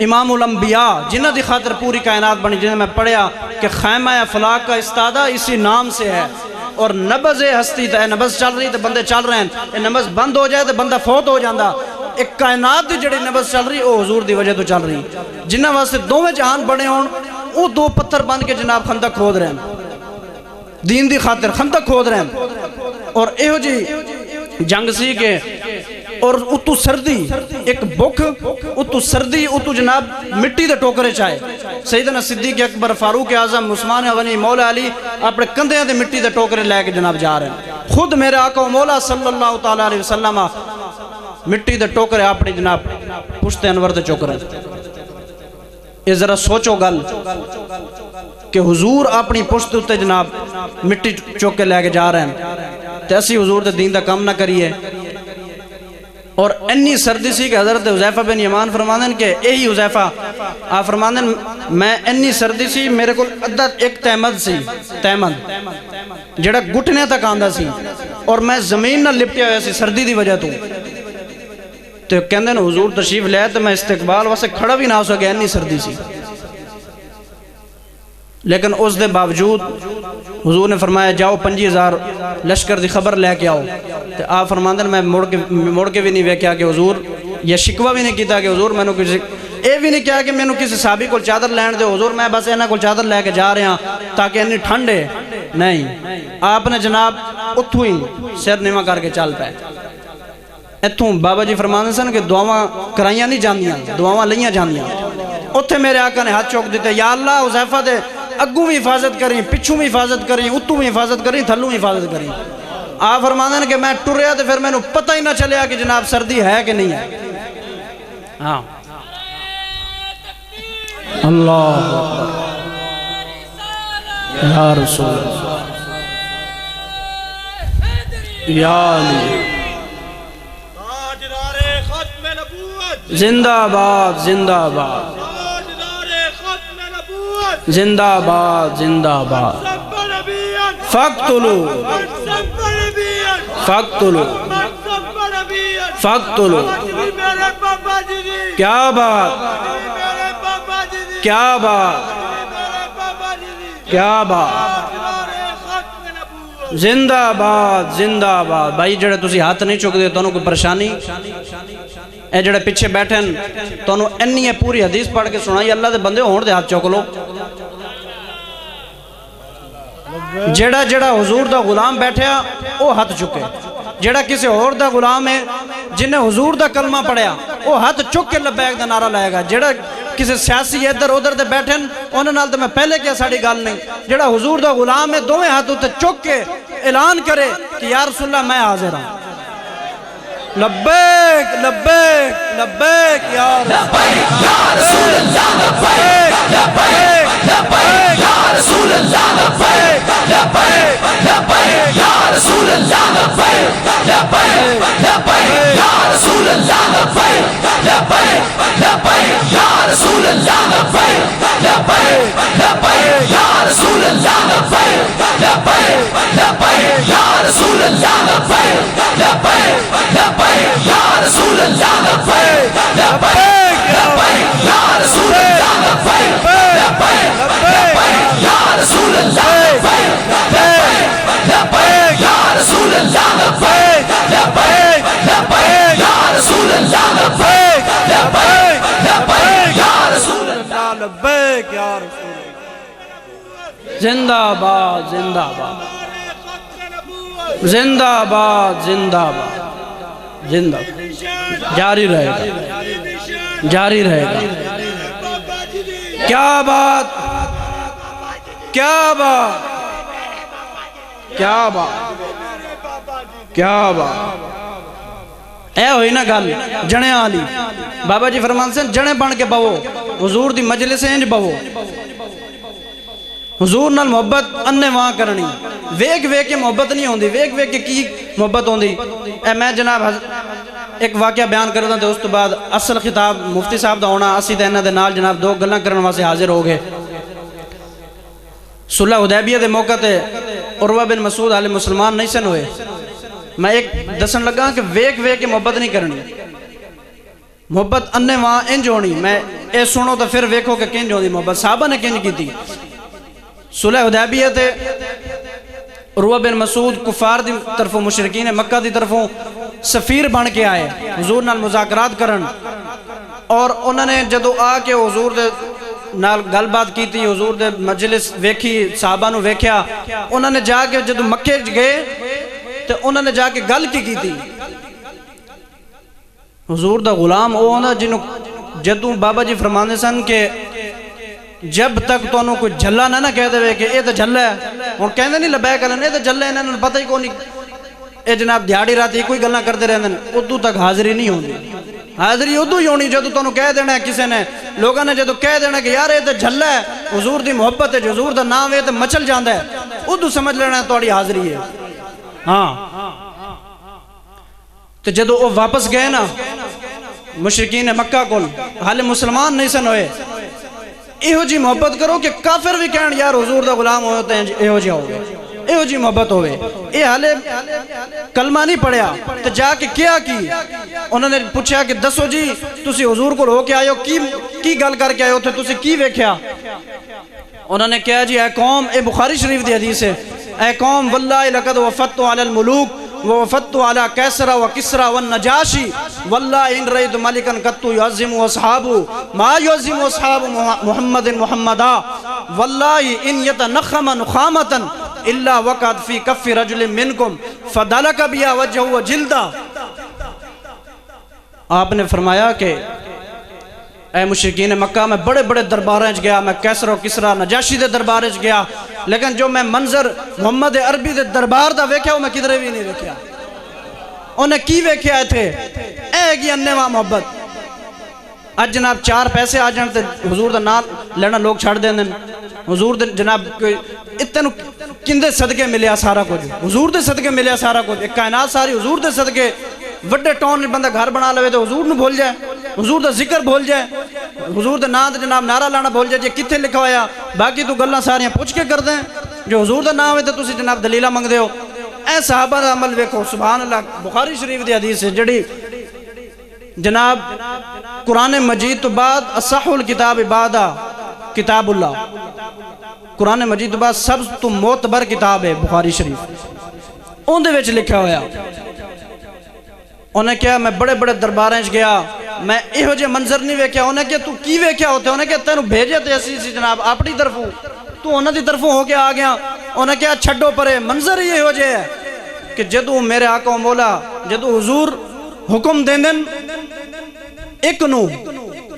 امام الانبیاء جنہ دی خاطر پوری کائنات بنی جنہیں میں پڑھیا کہ خیمہ افلاک کا استادہ اسی نام سے ہے اور نبض ہستی تے نبض چل رہی تے بندے چل رہے ہیں نبض بند ہو جائے تے بندہ فوت ہو جاندہ ایک کائنات دی جڑی نبض چل رہی وہ حضور دی وجہ تو چل رہی جنہ واسطے دو میں جہان بڑے ہون وہ دو پتھر بند کے جناب خندق کھود رہے ہیں دین دی خاطر خندق کھود رہے ہیں اور ایہو جی جنگ سی کے اور اتو سردی ایک بک اتو سردی اتو جناب مٹی دے ٹوکرے چاہے سیدنا صدیق اکبر فاروق اعظم عثمان غنی مولا علی اپنے کندھے دے مٹی دے ٹوکرے لے کے جناب جا رہے ہیں خود میرے آقا مولا صلی اللہ تعالی علیہ وسلم مٹی دے ٹوکرے اپنی جناب پشت انور دے چوکرے یہ ذرا سوچو گل کہ حضور اپنی پشت تے جناب مٹی چوکے لے کے جا رہے ہیں تے اسی حضور دے دین دا کام نہ کریے اور انی سردی سی کہ حضرت حذیفہ بن یمان فرماندے ہیں کہ یہی حذیفہ آپ فرماندے ہیں میں انی سردی سی میرے کو عدد ایک تیمد سی تیمد جڑا گھٹنے تک آندہ سی اور میں زمین نہ لپٹیا ہویا سی سردی دی وجہ تو کہندے ہیں حضور تشریف لے تو میں استقبال واسے کھڑا بھی نہ ہو سکے انی سردی سی لیکن اس دے باوجود حضور نے فرمایا جاؤ 5000 لشکر دی خبر لے کے آؤ تو آپ فرماندے ہیں میں مڑ کے بھی نہیں ویکھیا کہ حضور یہ شکوہ بھی نہیں کیتا کہ حضور میں نے کسی اے بھی نہیں کیا کہ میں نے کسی صحابی کو چادر لین دے حضور میں بس انہاں کو چادر لے کے جا رہے ہیں تاکہ انہی ٹھنڈے نہیں آپ نے جناب اتھو ہی سر نیواں کر کے چل پائے اتھوں بابا جی فرماندے سن کہ دعاواں کرائیاں نہیں جاندیاں دعاواں لئیاں جاندیاں اتھے میرے آقا نے ہاتھ چوک دیتے یا اللہ حذیفہ دے اگوں بھی حفاظت کریں پچھوں بھی حفاظت کریں اتوں بھی حفاظت کریں تھلوں بھی حفاظت کریں آپ فرماتے ہیں کہ میں ٹریا تو پھر میں نے پتہ ہی نہ چلیا کہ جناب سردی ہے کہ نہیں ہے. ہاں اللہ یا رسول اللہ یا علی زندہ باد زندہ باد زندہ باد زندہ باد فاقتلوا فاقتلوا فاقتلوا. کیا بات کیا بات کیا بات زندہ باد زندہ باد. بھائی جڑے تسی ہاتھ نہیں چک دے تو کوئی پریشانی؟ اے جڑے پیچھے بیٹھے تو اینی ہے پوری حدیث پڑھ کے سنائی اللہ دے بندے ہون دے ہاتھ چک لو. جڑا جڑا حضور دا غلام بیٹھیا وہ ہاتھ چکے. جڑا کسی اور دا غلام ہے جنہیں حضور دا کلمہ پڑھیا وہ ہاتھ چک کے لبیک دا نعرہ لائے گا. جڑا کسی سیاسی ادھر ادھر دے بیٹھے انہوں نال تو میں پہلے کیا ساڑی گال نہیں. جڑا حضور دا غلام ہے دوویں ہاتھ تے چک کے اعلان کرے کہ یا رسول اللہ میں حاضر ہوں. لبیک لبیک لبیک یا رسول اللہ لبیک لبیک لبیک یا رسول اللہ لبیک لبیک لبیک یا رسول اللہ لبیک لبیک لبیک یا رسول اللہ لبیک لبیک لبیک یا رسول اللہ لبیک لبیک لبیک یا رسول اللہ لبیک لبیک لبیک یا رسول اللہ لبیک لبیک لبیک یا رسول اللہ لبیک لبیک لبیک یا رسول اللہ لبیک لبیک یا رسول اللہ لبیک لبیک یا رسول اللہ لبیک لبیک لبیک یا رسول اللہ لبیک لبیک لبیک یا رسول اللہ لبیک یا رسول اللہ. زندہ باد زندہ باد زندہ باد زندہ باد زندہ جاری رہے گا جاری رہے گا. کیا بات کیا بات کیا بات کیا بات. اے ہوئی نا گل جنے آلی. بابا جی فرمان سے جنے بن کے بہو حضور دی مجلس انج بہو. حضور نال محبت اننے وہاں کرنی. ویک ویک کے محبت نہیں ہوندی. ویک ویک کے کی محبت ہوندی. اے میں جناب ایک واقعہ بیان کر رہا تھا. اس تو بعد اصل خطاب مفتی صاحب دا ہونا. اسی تے انہاں دے نال جناب دو گلاں کرن واسطے حاضر ہو گئے. صلح حدیبیہ دے موقع تے عروہ بن مسعود علیہ مسلمان نہیں سن ہوئے. میں ایک دسن لگا کہ ویک ویک کے محبت نہیں کرنی. محبت اننے وہاں انج ہونی. میں اے سنو تو پھر ویکھو کہ کنج ہوندی محبت. صحابہ نے کنج کی تھی. صلح حدیبیہ تے عروہ بن مسعود کفار دی طرفوں مشرکین مکہ دی طرفوں سفیر بن کے آئے حضور نال مذاکرات کرن. اور انہوں نے جدو آ کے حضور دے نال گل بات کی تھی. حضور دے مجلس ویکھی صحابہ نو ویکھیا. انہوں نے جا کے جدو مکے گئے تو انہوں نے جا کے گل کی تھی. حضور دا غلام او ہونا جنہوں جدو بابا جی فرمانے سن کہ جب تک تو انہوں کوئی جھلا نہ کہہ دے کہ اے تو جھلا ہے. اور کہنے نہیں لبیک علیہ اے تو جھلا ہے. انہوں نے پتہ ہی کو نہیں. اے جناب دیہاڑی راتی کوئی گلنا کرتے رہنے ادو تک حاضری نہیں ہوندی. حاضری ادو ہی ہونی جدو تو کہہ دینا ہے کسی نے. لوگوں نے جدو کہہ دینا کہ یار اے تو جھلا ہے حضور دی محبت ہے حضور دا نام ہے تو مچل جاندہ ہے ادو سمجھ لینا ہے توڑی حاضری ہے. ہاں تو جدو وہ واپس گئے نا مشرکین مکہ کول حال مسلمان نہیں سن ہوئے. ایہو جی محبت کرو کہ کافر بھی کہن یار حضور دا غلام ہوتے ہیں ایہو جی ہوئے. ایہو جی محبت ہوئے. اے حالے کلمہ نہیں پڑھیا تو جا کے کیا کی. انہوں نے پوچھا کہ دسو جی تسی حضور کو ہو کے آئے ہو کی گل کر کے آئے ہو تھے تسی کی ویکھیا. انہوں نے کہا جی اے قوم اے بخاری شریف دی حدیث ہے. اے قوم واللہ لقد وفدت علی الملوک ووفدت على كسرى وكسرى والنجاشي والله إن رأيت ملكا قط يعظم أصحابه ما يعظم أصحاب محمد محمدا والله إن يتنخم نخامة إلا وقعت في كف رجل منكم فدلك بها وجهه وجلدا. آپ نے فرمایا کہ اے مشرکین مکہ میں بڑے بڑے درباریں گیا. میں کیسر و کسرا نجاشی دے درباریں گیا. لیکن جو میں منظر محمد عربی دے دربار دا ویکھیا وہ میں کدھر بھی نہیں ویکھیا. انہیں کی ویکھیا تھے اے گی انیواں محبت. اج جناب 4 پیسے آ جان تے حضور دا نام لینا لوگ چھڑ دیں دن. حضور دے جناب اتنے کندے صدقے ملیا سارا کچھ, حضور دے صدقے ملیا سارا کچھ. ایک کائنات ساری حضور دے صدقے. وڈے ٹاؤن بندہ گھر بنا لوے تو حضور نو بھول جائے, حضور دا ذکر بھول جائے, حضور دے نام تے جناب نعرہ لانا بھول جائے. جی کتھے لکھا ہویا باقی تو گلاں ساریاں پوچھ کے کر دیں. جو حضور دا نام ہے تو تسی جناب دلیلہ منگ دے ہو. اے صحابہ دا عمل ویکھو سبحان اللہ. بخاری شریف دی حدیث ہے جڑی جناب قرآن مجید تو بعد اصح الکتاب بعد کتاب اللہ. قرآن مجید تو بعد سب تو معتبر کتاب ہے بخاری شریف. اون دے وچ لکھا ہویا انہیں کیا میں بڑے بڑے درباریں گیا میں ایہو جے منظر نہیں ویکھیا. انہیں کیا تو کی ویکھیا ہوتے, انہیں کیا تینوں بھیجے تے اسی سی جناب اپنی طرفوں تو انہاں دی طرفوں ہو کے آ گیا. انہیں کیا چھڈو پرے منظر ہی ایہو جے ہے کہ جدوں میرے آقا و مولا جدوں حضور حکم دیندن ایک نو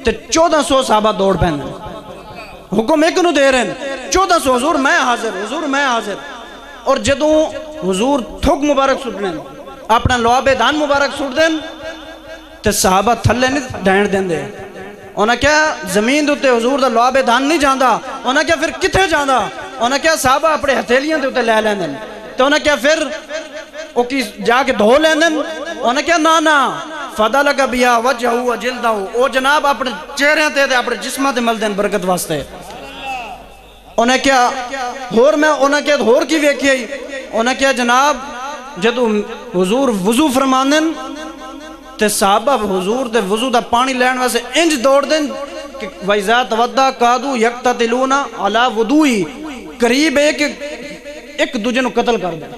تے 1400 صحابہ دوڑ پیندن. حکم ایک نو دے رہے ہیں 1400 حضور میں حاضر, حضور میں حاضر. اور جدوں حضور تھوک مبارک سٹنے اپنا لعاب دان مبارک سٹ دیں تے صحابہ تھلے نہیں ڈائن دیں دے. انہاں کیا زمین دوتے حضور دا لعاب دان نہیں جاندہ. انہاں کیا پھر کتھے جاندہ. انہاں کیا صحابہ اپنے ہتھیلیاں دوتے لے لیں دیں. تو انہاں کیا پھر او کی جا کے دھو لیں دیں. انہاں کیا نانا فَدَلَكَ بِيَا وَجْهُ وَجِلْدَهُ او جناب اپنے چہرے تے اپنے جسمہ تے مل دیں برکت واسطے. انہیں کیا ہور میں انہیں کیا ہور کی ویکھی آئی. انہیں کیا جناب جدو حضور وضو فرماندن تے صحابہ حضور دے وضو دا پانی لین واسے انج دوڑ دیں کہ وَإِذَا تَوَدَّا قَادُوا يَقْتَتِلُونَ عَلَى وُضُوئِ قریب ایک دوجہ نو قتل کر دیں.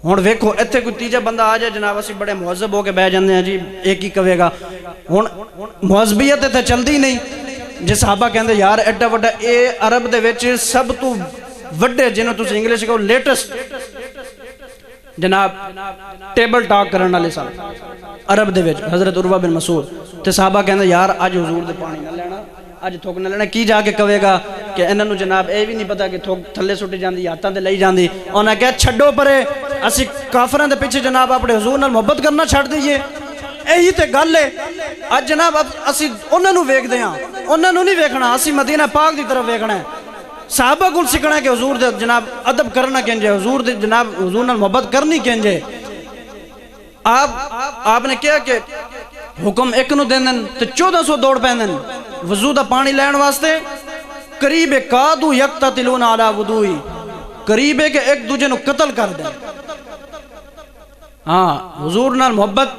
ہون ویکھو ایتھے کوئی تیجا بندہ آ جائے جناب اسی بڑے مہذب ہو کے بہ جاندے ہیں جی ایک ہی کہے گا. ہون مہذبیت تے چلدی نہیں. جے صحابہ کہندے یار ایڈا وڈا اے عرب دے وچ سب تو وڈے جنہوں تسی انگلش کہو لیٹسٹ جناب ٹیبل ٹاک کرن والے سن عرب دے وچ حضرت عروہ بن مسعود. تے صحابہ کہندے یار اج حضور دے پانی نہ لینا, اج تھوک نہ لینا. کی جا کے کہے گا کہ انہاں نوں جناب اے بھی نہیں پتا کہ تھوک تھلے سٹی جاندی ہاتھاں تے لئی جاندی. انہاں کہا چھڈو پرے اسی کافراں دے پیچھے جناب اپنے حضور نال محبت کرنا چھڈ دئیے. یہی تے گل ہے. اج جناب اسی انہاں نوں ویکھ دے ہاں, انہاں نوں نہیں ویکھنا, اسی مدینہ پاک دی طرف ویکھنا ہے. صحابہ کو سکھنا ہے کہ حضور دے جناب ادب کرنا کینجے, حضور دے جناب حضور نال محبت کرنی کینجے. آپ نے کیا کہ حکم ایک نو دیندن تے 1400 دوڑ پیندن وضو دا پانی لین واسطے. قریب قادو یقتتلون علی وضوئی, قریب ہے کہ ایک دوجے نو قتل کر دیں. ہاں حضور نال محبت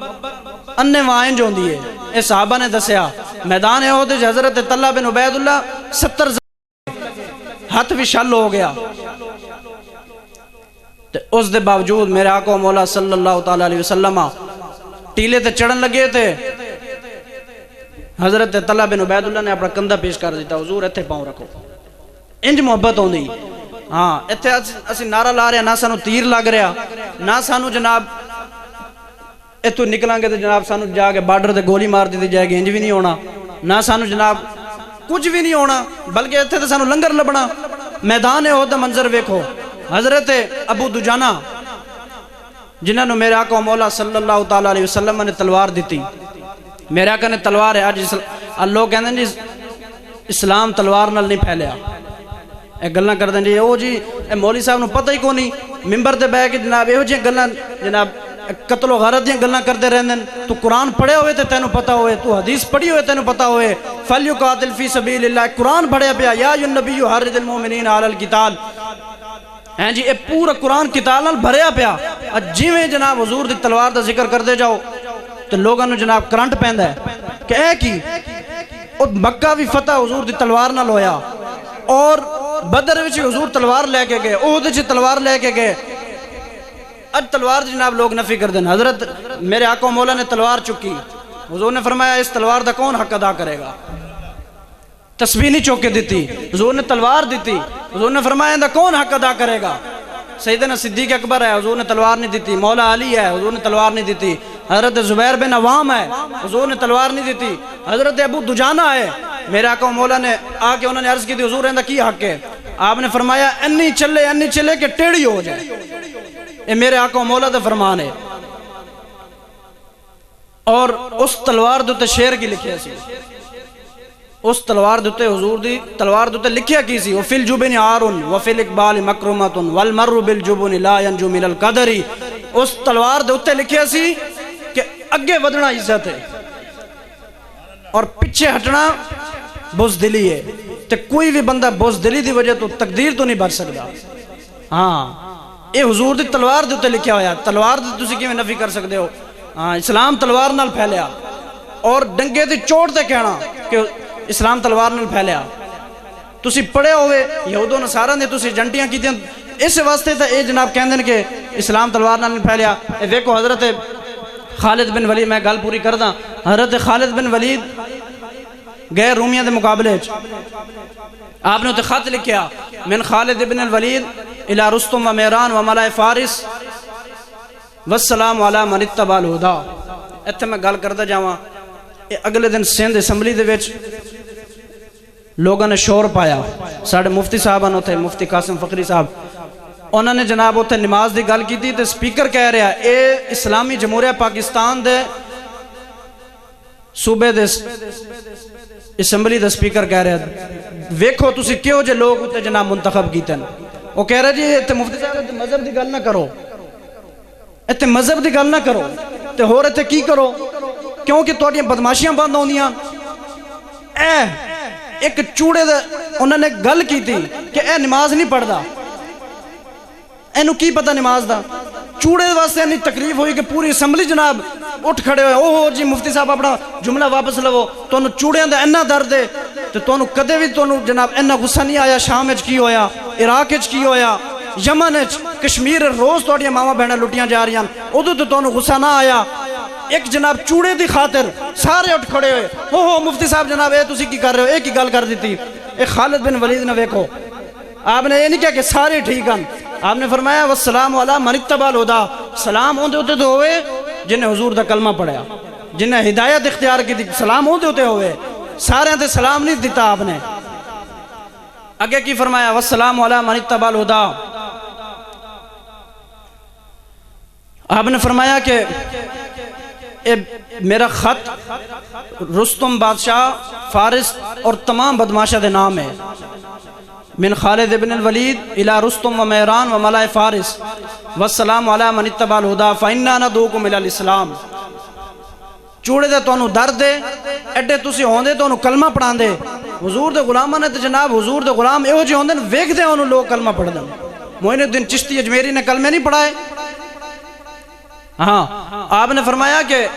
اننے وائن جو ہوندی ہے. اے صحابہ نے دسیا میدان احد وچ حضرت طلحہ بن عبید اللہ 70 ہاتھ بھی شل ہو گیا. تے اس دے باوجود میرے آقا و مولا صلی اللہ تعالیٰ علیہ وسلم ٹیلے تے چڑھن لگے تھے. حضرت طلحہ بن عبید اللہ نے اپنا کندھا پیش کر دیتا, حضور ایتھے پاؤں رکھو. انج محبت ہوندی. ہاں ایتھے اسی نعرہ لا رہے, نہ سانو تیر لگ رہا, نہ سانو جناب ایتھوں نکلیں گے تو جناب سانو جا کے بارڈر تے گولی مار دی جائے گی, انج بھی نہیں ہونا. نہ سانو جناب کچھ بھی نہیں ہونا, بلکہ ایتھے تے سانو لنگر لبنا. میدان احد دا منظر ویکھو. حضرت ابو دجانہ جنہاں نو میرے آقا و مولا صلی اللہ تعالیٰ علیہ وسلم نے تلوار دیتی. میرے آقا نے تلوار ہے. آج لوگ کہتے ہیں جی اسلام تلوار نال نہیں پھیلیا. اے گلاں کر دیں جی او جی اے مولوی صاحب نو پتہ ہی کو نہیں, ممبر تے بیٹھ کے جناب ایہو جی گلاں جناب قتل و غارت دیاں گلاں کرتے رہندے. تو قرآن پڑھے ہوئے تے تینوں پتہ ہوئے, تو حدیث پڑھی ہوئے تینوں پتہ ہوئے. فَلْيُقَاتِلْ فِي سَبِيلِ اللَّهِ قرآن پڑھیا پیا یا ایھا النبی حرِّضِ الْمُؤْمِنِينَ عَلَى الْقِتَالِ. ہیں جی اے پورا قرآن قتال نال بھریا پیا. جویں جناب حضور دی تلوار دا ذکر کرتے جاؤ تو لوگاں نوں جناب کرنٹ پیندا ہے کہ اے کی او مکہ بھی فتح حضور دی تلوار نال ہویا, اور بدر وچ حضور تلوار لے کے گئے, احد وچ تلوار لے کے گئے. اج تلوار جناب لوگ نفی کر دیں. حضرت میرے آقا و مولا نے تلوار چکی, حضور نے فرمایا اس تلوار دا کون حق ادا کرے گا. تسبیح نہیں چوک کے دیتی, حضور نے تلوار دیتی. حضور نے فرمایا دا کون حق ادا کرے گا. سیدنا صدیق اکبر ہے, حضور نے تلوار نہیں دیتی. مولا علی ہے, حضور نے تلوار نہیں دیتی. حضرت زبیر بن عوام ہے, حضور نے تلوار نہیں دیتی. حضرت ابو دجانہ ہے, میرے آقا و مولا نے آ کے انہوں نے عرض کی تھی حضور اندہ کی حق ہے. آپ نے فرمایا انی چلے کہ ٹیڑھی ہو جائے، یہ میرے آقا و مولا دا فرمان ہے۔ اور اس تلوار دوتے شیر کی لکھیا سی، اس تلوار دوتے حضور دی تلوار دوتے لکھیا کی سی، وَفِي الْجُبِنِ عَارٌ وَفِي الْإِقْبَالِ مَكْرُمَةٌ وَالْمَرُّ بِالْجُبُنِ لَا يَنْجُو مِنَ الْقَدَرِ۔ اس تلوار دوتے لکھیا سی کہ اگے ودنا عزت ہے اور پیچھے ہٹنا بزدلی ہے، تے کوئی بھی بندہ بزدلی دی وجہ تو تقدیر تو نہیں بچ سکتا۔ ہاں اے حضور دی تلوار دے تے لکھیا ہویا، تلوار دی تسی کیویں نفی کر سکتے ہو؟ ہاں اسلام تلوار نال پھیلیا، اور ڈنگے دی چوٹ تے کہنا کہ اسلام تلوار نال پھیلیا۔ تسی پڑھے ہوئے یہود و نصارہ نے تسی جنٹیاں کیتیاں، اس واسطے تے اے جناب کہندے کہ اسلام تلوار نال پھیلیا۔ اے دیکھو حضرت خالد بن ولید، میں گل پوری کردا، حضرت خالد بن ولید گئے رومیاں دے مقابلے چ، آپ نے تے خط لکھیا من خالد بن الولید الى رستم و میران و ملائے فارس والسلام علی من اتبع الہدا۔ ایتھے میں گل کردا جاواں، اگلے دن سندھ اسمبلی دے وچ لوگوں نے شور پایا، ساڑھے مفتی صاحبان ہوتے مفتی قاسم فقری صاحب، انہوں نے جناب ہوتے نماز دی گل کی تھی، تے سپیکر کہہ رہا اے اسلامی جمہوریہ پاکستان دے صوبے دے اسمبلی دا سپیکر کہہ رہا ویکھو تسی کیوں جے لوگ ہوتے جناب منتخب کیتے ہیں۔ وہ کہہ رہا جی ایتے مفتی صاحب ایتے مذہب دی گل نہ کرو، ایتے مذہب دی گل نہ کرو، تے ہور ایتے کی کرو کیونکہ توڑیاں بدماشیاں بند ہوندیاں۔ ایک چوڑے دے انہوں نے گل کی تھی کہ اے نماز نہیں پڑھ دا، اینو کی پتہ نماز دا؟ چوڑے واسطے نہیں تکلیف ہوئی کہ پوری اسمبلی جناب اٹھ کھڑے ہوئے، اوہ جی مفتی صاحب اپنا جملہ واپس لو، تو انہوں چوڑے اندے انہ درد دے، تو انہوں کدے بھی تو انہوں جناب انہ غصہ نہیں آیا شام اچ کی ہویا، عراق اچ کی ہویا، یمن اچ، کشمیر روز توڑیاں ماما بہنیں لٹیاں جا رہی ہیں، ادھو تو انہوں غصہ نہ آیا۔ ایک جناب چوڑے دی خاطر سارے اٹھ کھڑے ہوئے، اوہ مفتی صاحب جناب اے تسی کی کر رہے ہو، ایک ہی گل کر دیتی۔ ایک خالد بن ولید نے ویکھو، آپ نے یہ نہیں کہا کہ سارے ٹھیک ہیں، آپ نے فرمایا والسلام علی من اتبع الہدا، سلام ہوندے ہوتے تو ہوئے جنہیں حضور دا کلمہ پڑھیا، جنہیں ہدایت اختیار کی تھی، سلام ہوندے ہوتے ہوئے، سارے تے سلام نہیں دیتا آپ نے۔ آگے کی فرمایا والسلام علی من اتبع الہدا، آپ نے فرمایا کہ اے میرا خط رستم بادشاہ فارس اور تمام بدماشہ دے نام ہے، من خالد بن الولید الى رستم و میران و ملائے فارس والسلام علی من اتبع الہدا فإنا ندعوکم الی الاسلام۔ چوڑے دے تو انہوں درد دے، ایڈے تسی ہوندے تو انہوں کلمہ پڑھان دے، حضور دے غلامہ نے جناب حضور دے غلام ایہو جے ہوندے ویکھ دے انہوں لوگ کلمہ پڑھ دیں۔ معین الدین چشتی اجمیری نے کلمہ نہیں پڑھائے۔ ہاں آپ نے فرمایا کہ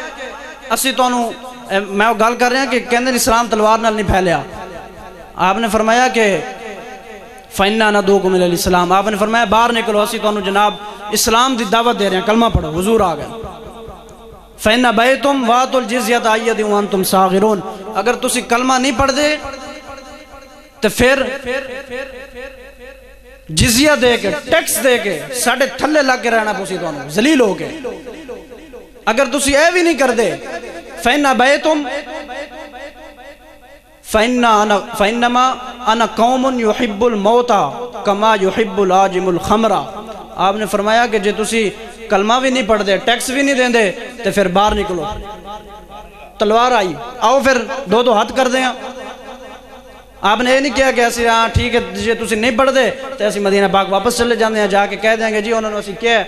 اسی تو انہوں میں وہ گل کر رہے ہیں کہ کہندے اسلام تلوار نال نہیں پھیلیا، آپ نے فرمایا کہ فَإِنَّا نَدْعُوكُمْ إِلَى الْإِسْلَامِ، آپ نے فرمایا باہر نکلو، اسی تو انہوں جناب اسلام دی دعوت دے رہے ہیں، کلمہ پڑھو، حضور آ گئے۔ فَإِنَّ بَيْتُمْ وَآتُوا الْجِزْيَةَ أَيَّدٍ وَأَنْتُمْ صَاغِرُونَ، اگر تسی کلمہ نہیں پڑھ دے تو پھر جزیہ دے کے ٹیکس دے کے ساڑھے تھلے لگ کے رہنا پوسی تو انہوں ذلیل ہو کے، اگر تسی اے بھی نہیں کر دے فَإِنَّ بَيْتُمْ فَإِنَّمَا أَنَا قَوْمٌ يُحِبُّ الْمَوْتَ كَمَا يُحِبُّ الْعَاجِمُ الْخَمْرَ۔ آپ نے فرمایا کہ جے تسی کلمہ بھی نہیں پڑھ دے، ٹیکس بھی نہیں دیں دے، تو پھر باہر نکلو، تلوار آئی، آؤ پھر دو دو ہاتھ کر دیں۔ آپ نے یہ نہیں کیا کہ ایسی ہاں ٹھیک ہے جے تسی نہیں پڑھ دے تو ایسی مدینہ پاک واپس چلے جاندے ہیں، جا کے کہہ دیں گے جی انہوں نے اسی کیا ہے۔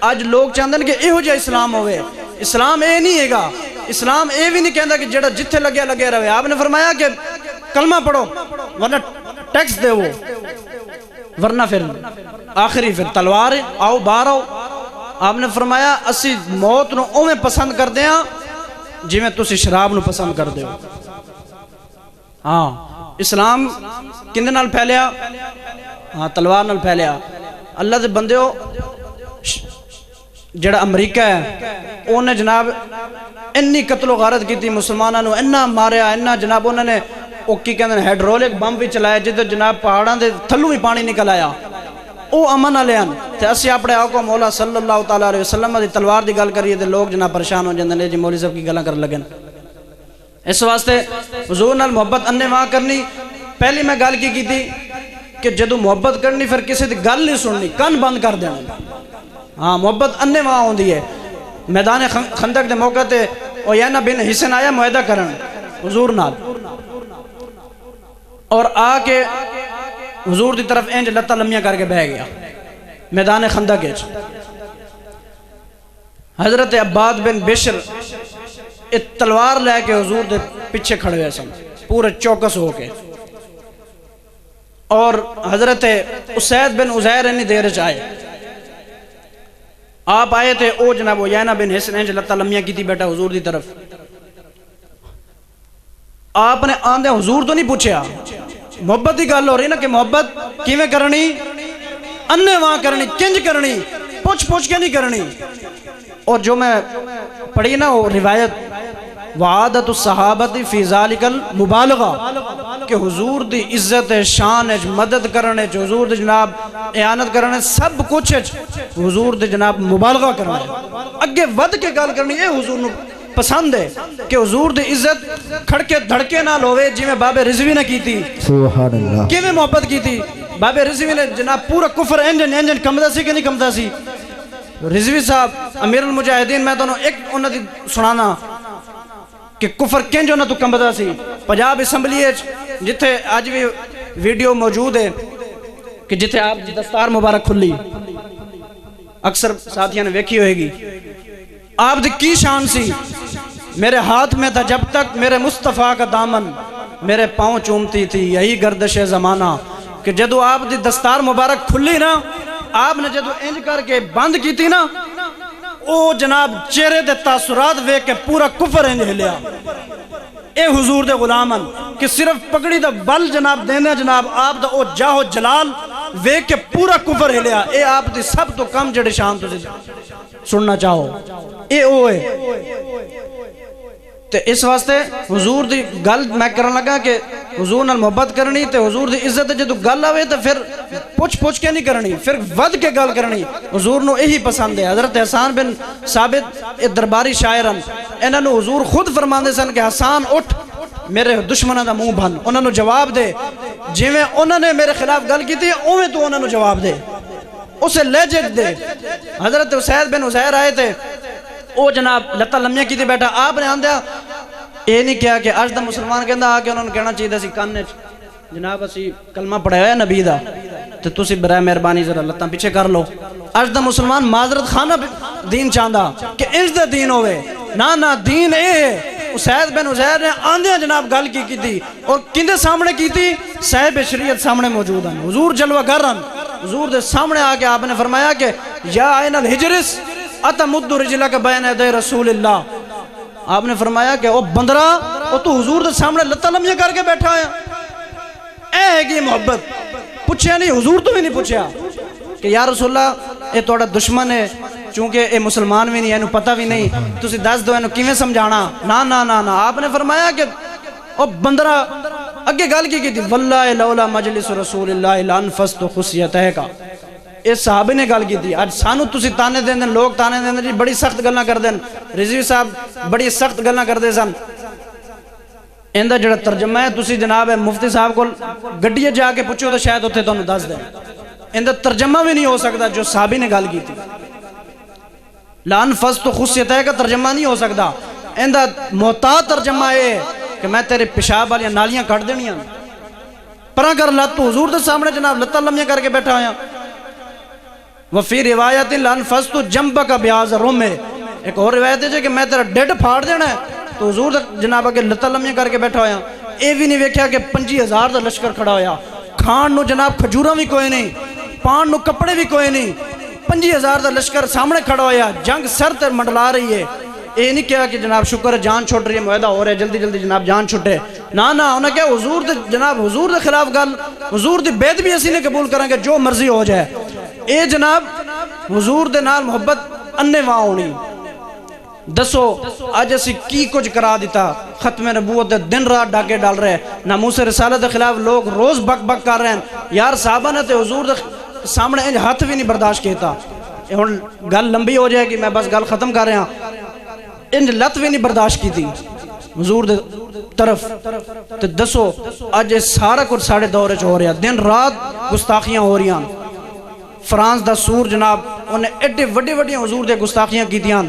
آج لوگ چاہتے ہیں کہ ایہو جا اسلام ہوئے، اسلام اے نہیں ہے گا، اسلام اے بھی نہیں کہندا کہ جڑا جتھے لگیا لگیا رہے۔ آپ نے فرمایا کہ کلمہ پڑھو ورنہ ٹیکس دے وہ، ورنہ پھر آخری پھر تلوار ہے، آؤ باہر آؤ۔ آپ نے فرمایا اسی موت نو اویں پسند کر دیں جی میں تسی شراب نو پسند کر دے ہو۔ ہاں اسلام کندے نال پھیلیا؟ ہاں تلوار نال پھیلیا۔ اللہ دے بندے ہو، جڑا امریکہ ہے انہیں جناب انی قتل و غارت کی تھی مسلمانوں نے، انہا ماریا، انہا جناب انہوں نے وہ کی کہندے ہیں ہیڈرولک بم بھی چلایا جدھر جناب پہاڑاں دے تھلو بھی پانی نکل آیا، او امن والے ہیں۔ تے اسی اپنے آقا مولا صلی اللہ تعالیٰ علیہ وسلم دی تلوار دی گل کریے تے لوگ جناب پریشان ہو جاندے نے جی مولوی صاحب کی گلاں کر لگن۔ اس واسطے حضور نال محبت اننے وہاں کرنی۔ پہلی میں گل کی تھی کہ جدو محبت کرنی پھر کسی دی گل نہیں سننی، کن بند کر دینا. ہاں محبت اننے وہاں ہوندی ہے. میدان خندق دے موقع تے عیینہ بن حسن آیا معاہدہ کرن حضور نال، اور آ کے حضور دی طرف انج لتاں لمیاں کر کے بہ گیا میدان خندق وچ. حضرت عباد بن بشر تلوار لے کے حضور دے پیچھے کھڑے ہوئے سن پورے چوکس ہو کے، اور حضرت اسید بن عزیر انی دیر چ آئے. آپ آئے تھے او جناب عیینہ بن حسن انج لتاں لمیاں کی تھی بیٹا حضور دی طرف. آپ نے آندے حضور تو نہیں پوچھا، محبت کی گل ہو رہی نا کہ محبت کیویں کرنی، انے وہاں کرنی، کنج کرنی، پوچھ کے نہیں کرنی. اور جو میں پڑھی نا وہ روایت وعادت الصحابت فی ذالک المبالغہ کہ حضور دی عزت شان مدد کرنے حضور دی جناب اعانت کرنے سب کچھ حضور دی جناب مبالغہ کرنے اگے ود کے گل کرنی. یہ حضور نو پسند ہے کہ حضور دی عزت کھڑکے دھڑکے نہ لوے جی میں بابے رضوی نے کی تھی. سبحان اللہ. کیویں محبت کی تھی بابے رضوی نے جناب پورا کفر انجن کمدا سی کہ نہیں کمدا سی. رضوی صاحب امیر المجاہدین میں تو ایک انہاں دی سنانا کہ کفر کنج انہاں تو کمدا سی. پنجاب اسمبلی جتھے اج بھی ویڈیو موجود ہے کہ جتھے آپ دستار مبارک کھلی اکثر ساتھیاں نے ویکھی ہوئے گی. آپ دی کی شان سی، میرے ہاتھ میں تھا جب تک میرے مصطفیٰ کا دامن، میرے پاؤں چومتی تھی یہی گردش زمانہ. کہ جدو آپ دی دستار مبارک کھلی نا آپ نے جدو انج کر کے بند کی تھی نا او جناب چہرے دے تاثرات ویک کے پورا کفر انج ہلیا. اے حضور دے غلامن کہ صرف پکڑی دا بل جناب دینے جناب آپ دا او جاہو جلال ویک کے پورا کفر ہلیا. اے آپ دی سب تو کم جڑے شان تو سننا چاہو اے او ہے. تے اس واسطے حضور دی گل میں کرن لگا کہ حضور نال محبت کرنی تے حضور دی عزت جدو گل آوے تے پھر پوچھ کے نہیں کرنی، پھر ود کے گل کرنی. حضور نو یہی پسند ہے. حضرت حسان بن ثابت درباری شاعرن انہاں نو حضور خود فرماندے سن کہ حسان اٹھ میرے دشمناں دا منہ بھن، انہاں نو جواب دے جویں انہاں نے میرے خلاف گل کیتی اوویں تو انہاں نو جواب دے، اسے لہجے دے. حضرت اسید بن عزیر آئے تھے او جناب لتا لمیاں کی تھی بیٹھا. آپ نے آندیا اے نہیں کیا کہ اج دا مسلمان کہندا آ کے انہوں نے کہنا چاہیے سی کان جناب اسی کلمہ پڑھایا ہے نبی دا تے تسی برائے مہربانی ذرا لتاں پیچھے کر لو. اج دا مسلمان معذرت خانہ دین چاہندا کہ انج دے دین ہوئے نہ دین اے ہے. اسید بن عزیر نے آندیا جناب گل کی تھی اور کندے سامنے کی تھی؟ صاحب شریعت سامنے موجود ہیں، حضور جلوہ گرن حضور دے سامنے آ کے آپ نے فرمایا کہ یا عین الحجرس اتمد رجلک بین یدی رسول اللہ. آپ نے فرمایا کہ او بندرا او تو حضور دے سامنے لتاں لمیاں کر کے بیٹھا ہے. اے ہے کہ محبت پوچھیا نہیں، حضور تو بھی نہیں پوچھیا کہ یا رسول اللہ اے توڑا دشمن ہے چونکہ اے مسلمان بھی نہیں اینو پتہ بھی نہیں تسی دس دو اینو کیویں سمجھانا. نا آپ نے فرمایا کہ او بندرا اگے گل کی تھی واللہ لولا مجلس رسول اللہ لانفست خصیتہ کا. اس صحابی نے گل کی تھی. آج سانو تسی تانے دیں دیں لوگ تانے دیں دیں جی بڑی سخت گلنا کر دیں. رضوی صاحب بڑی سخت گلنا کر دیں سن. اندہ جڑا ترجمہ ہے تسی جناب مفتی صاحب کو گڈیے جا کے پوچھو تو شاید ہوتے تو انہوں دس دیں. اندہ ترجمہ بھی نہیں ہو سکتا جو صحابی نے گل کی تھی. لانفست خصیتہ کا ترجمہ نہیں ہو سکتا. اندہ محتاط ترجمہ ہے کہ میں تیرے پیشاب والیاں نالیاں کٹ دینیاں پرا کر لت تو حضور دے سامنے جناب لتاں لمیاں کر کے بیٹھا ہویا. وفی روایت لانفست جنبک بیاض رمح. ایک اور روایت ہے کہ میں تیرا ڈیڈ پھاڑ دینا ہے تو حضور جناب کے لتاں لمیاں کر کے بیٹھا ہویا. اے بھی نہیں ویکھیا کہ 25,000 دا لشکر کھڑا ہویا، کھان نو جناب کھجوراں بھی کوئی نہیں، پان نو کپڑے بھی کوئی نہیں، 25,000 دا لشکر سامنے کھڑا ہویا، جنگ سر تے منڈلا رہی ہے. اے نہیں کیا کہ جناب شکر ہے جان چھوٹ رہی ہے معاہدہ ہو رہا ہے جلدی جلدی جناب جان چھوٹے. نا انہوں نے کہا حضور دے جناب حضور دے خلاف گل حضور دی بیعت بھی اسی نے قبول کریں گے جو مرضی ہو جائے. اے جناب حضور دے نال محبت اننے وہاں ہونی. دسو آج اسی کی کچھ کرا دیتا. ختم نبوت دن رات ڈاکے ڈال رہے ہیں، ناموس رسالت کے خلاف لوگ روز بک بک کر رہے ہیں. یار صحابہ نے تے حضور دے سامنے انج ہاتھ بھی نہیں برداشت کیتا. گل لمبی ہو جائے گی میں بس گل ختم کر رہا ہوں. انج لت بھی نہیں برداشت کی تھی. حضور دے طرف تے دسو اج سارا کچھ ساڑے دور وچ ہو رہا، دن رات گستاخیاں ہو رہی ہیں۔ فرانس دا سور جناب انہیں ایڈے وڈے وڈے حضور دے گستاخیاں کیتیاں،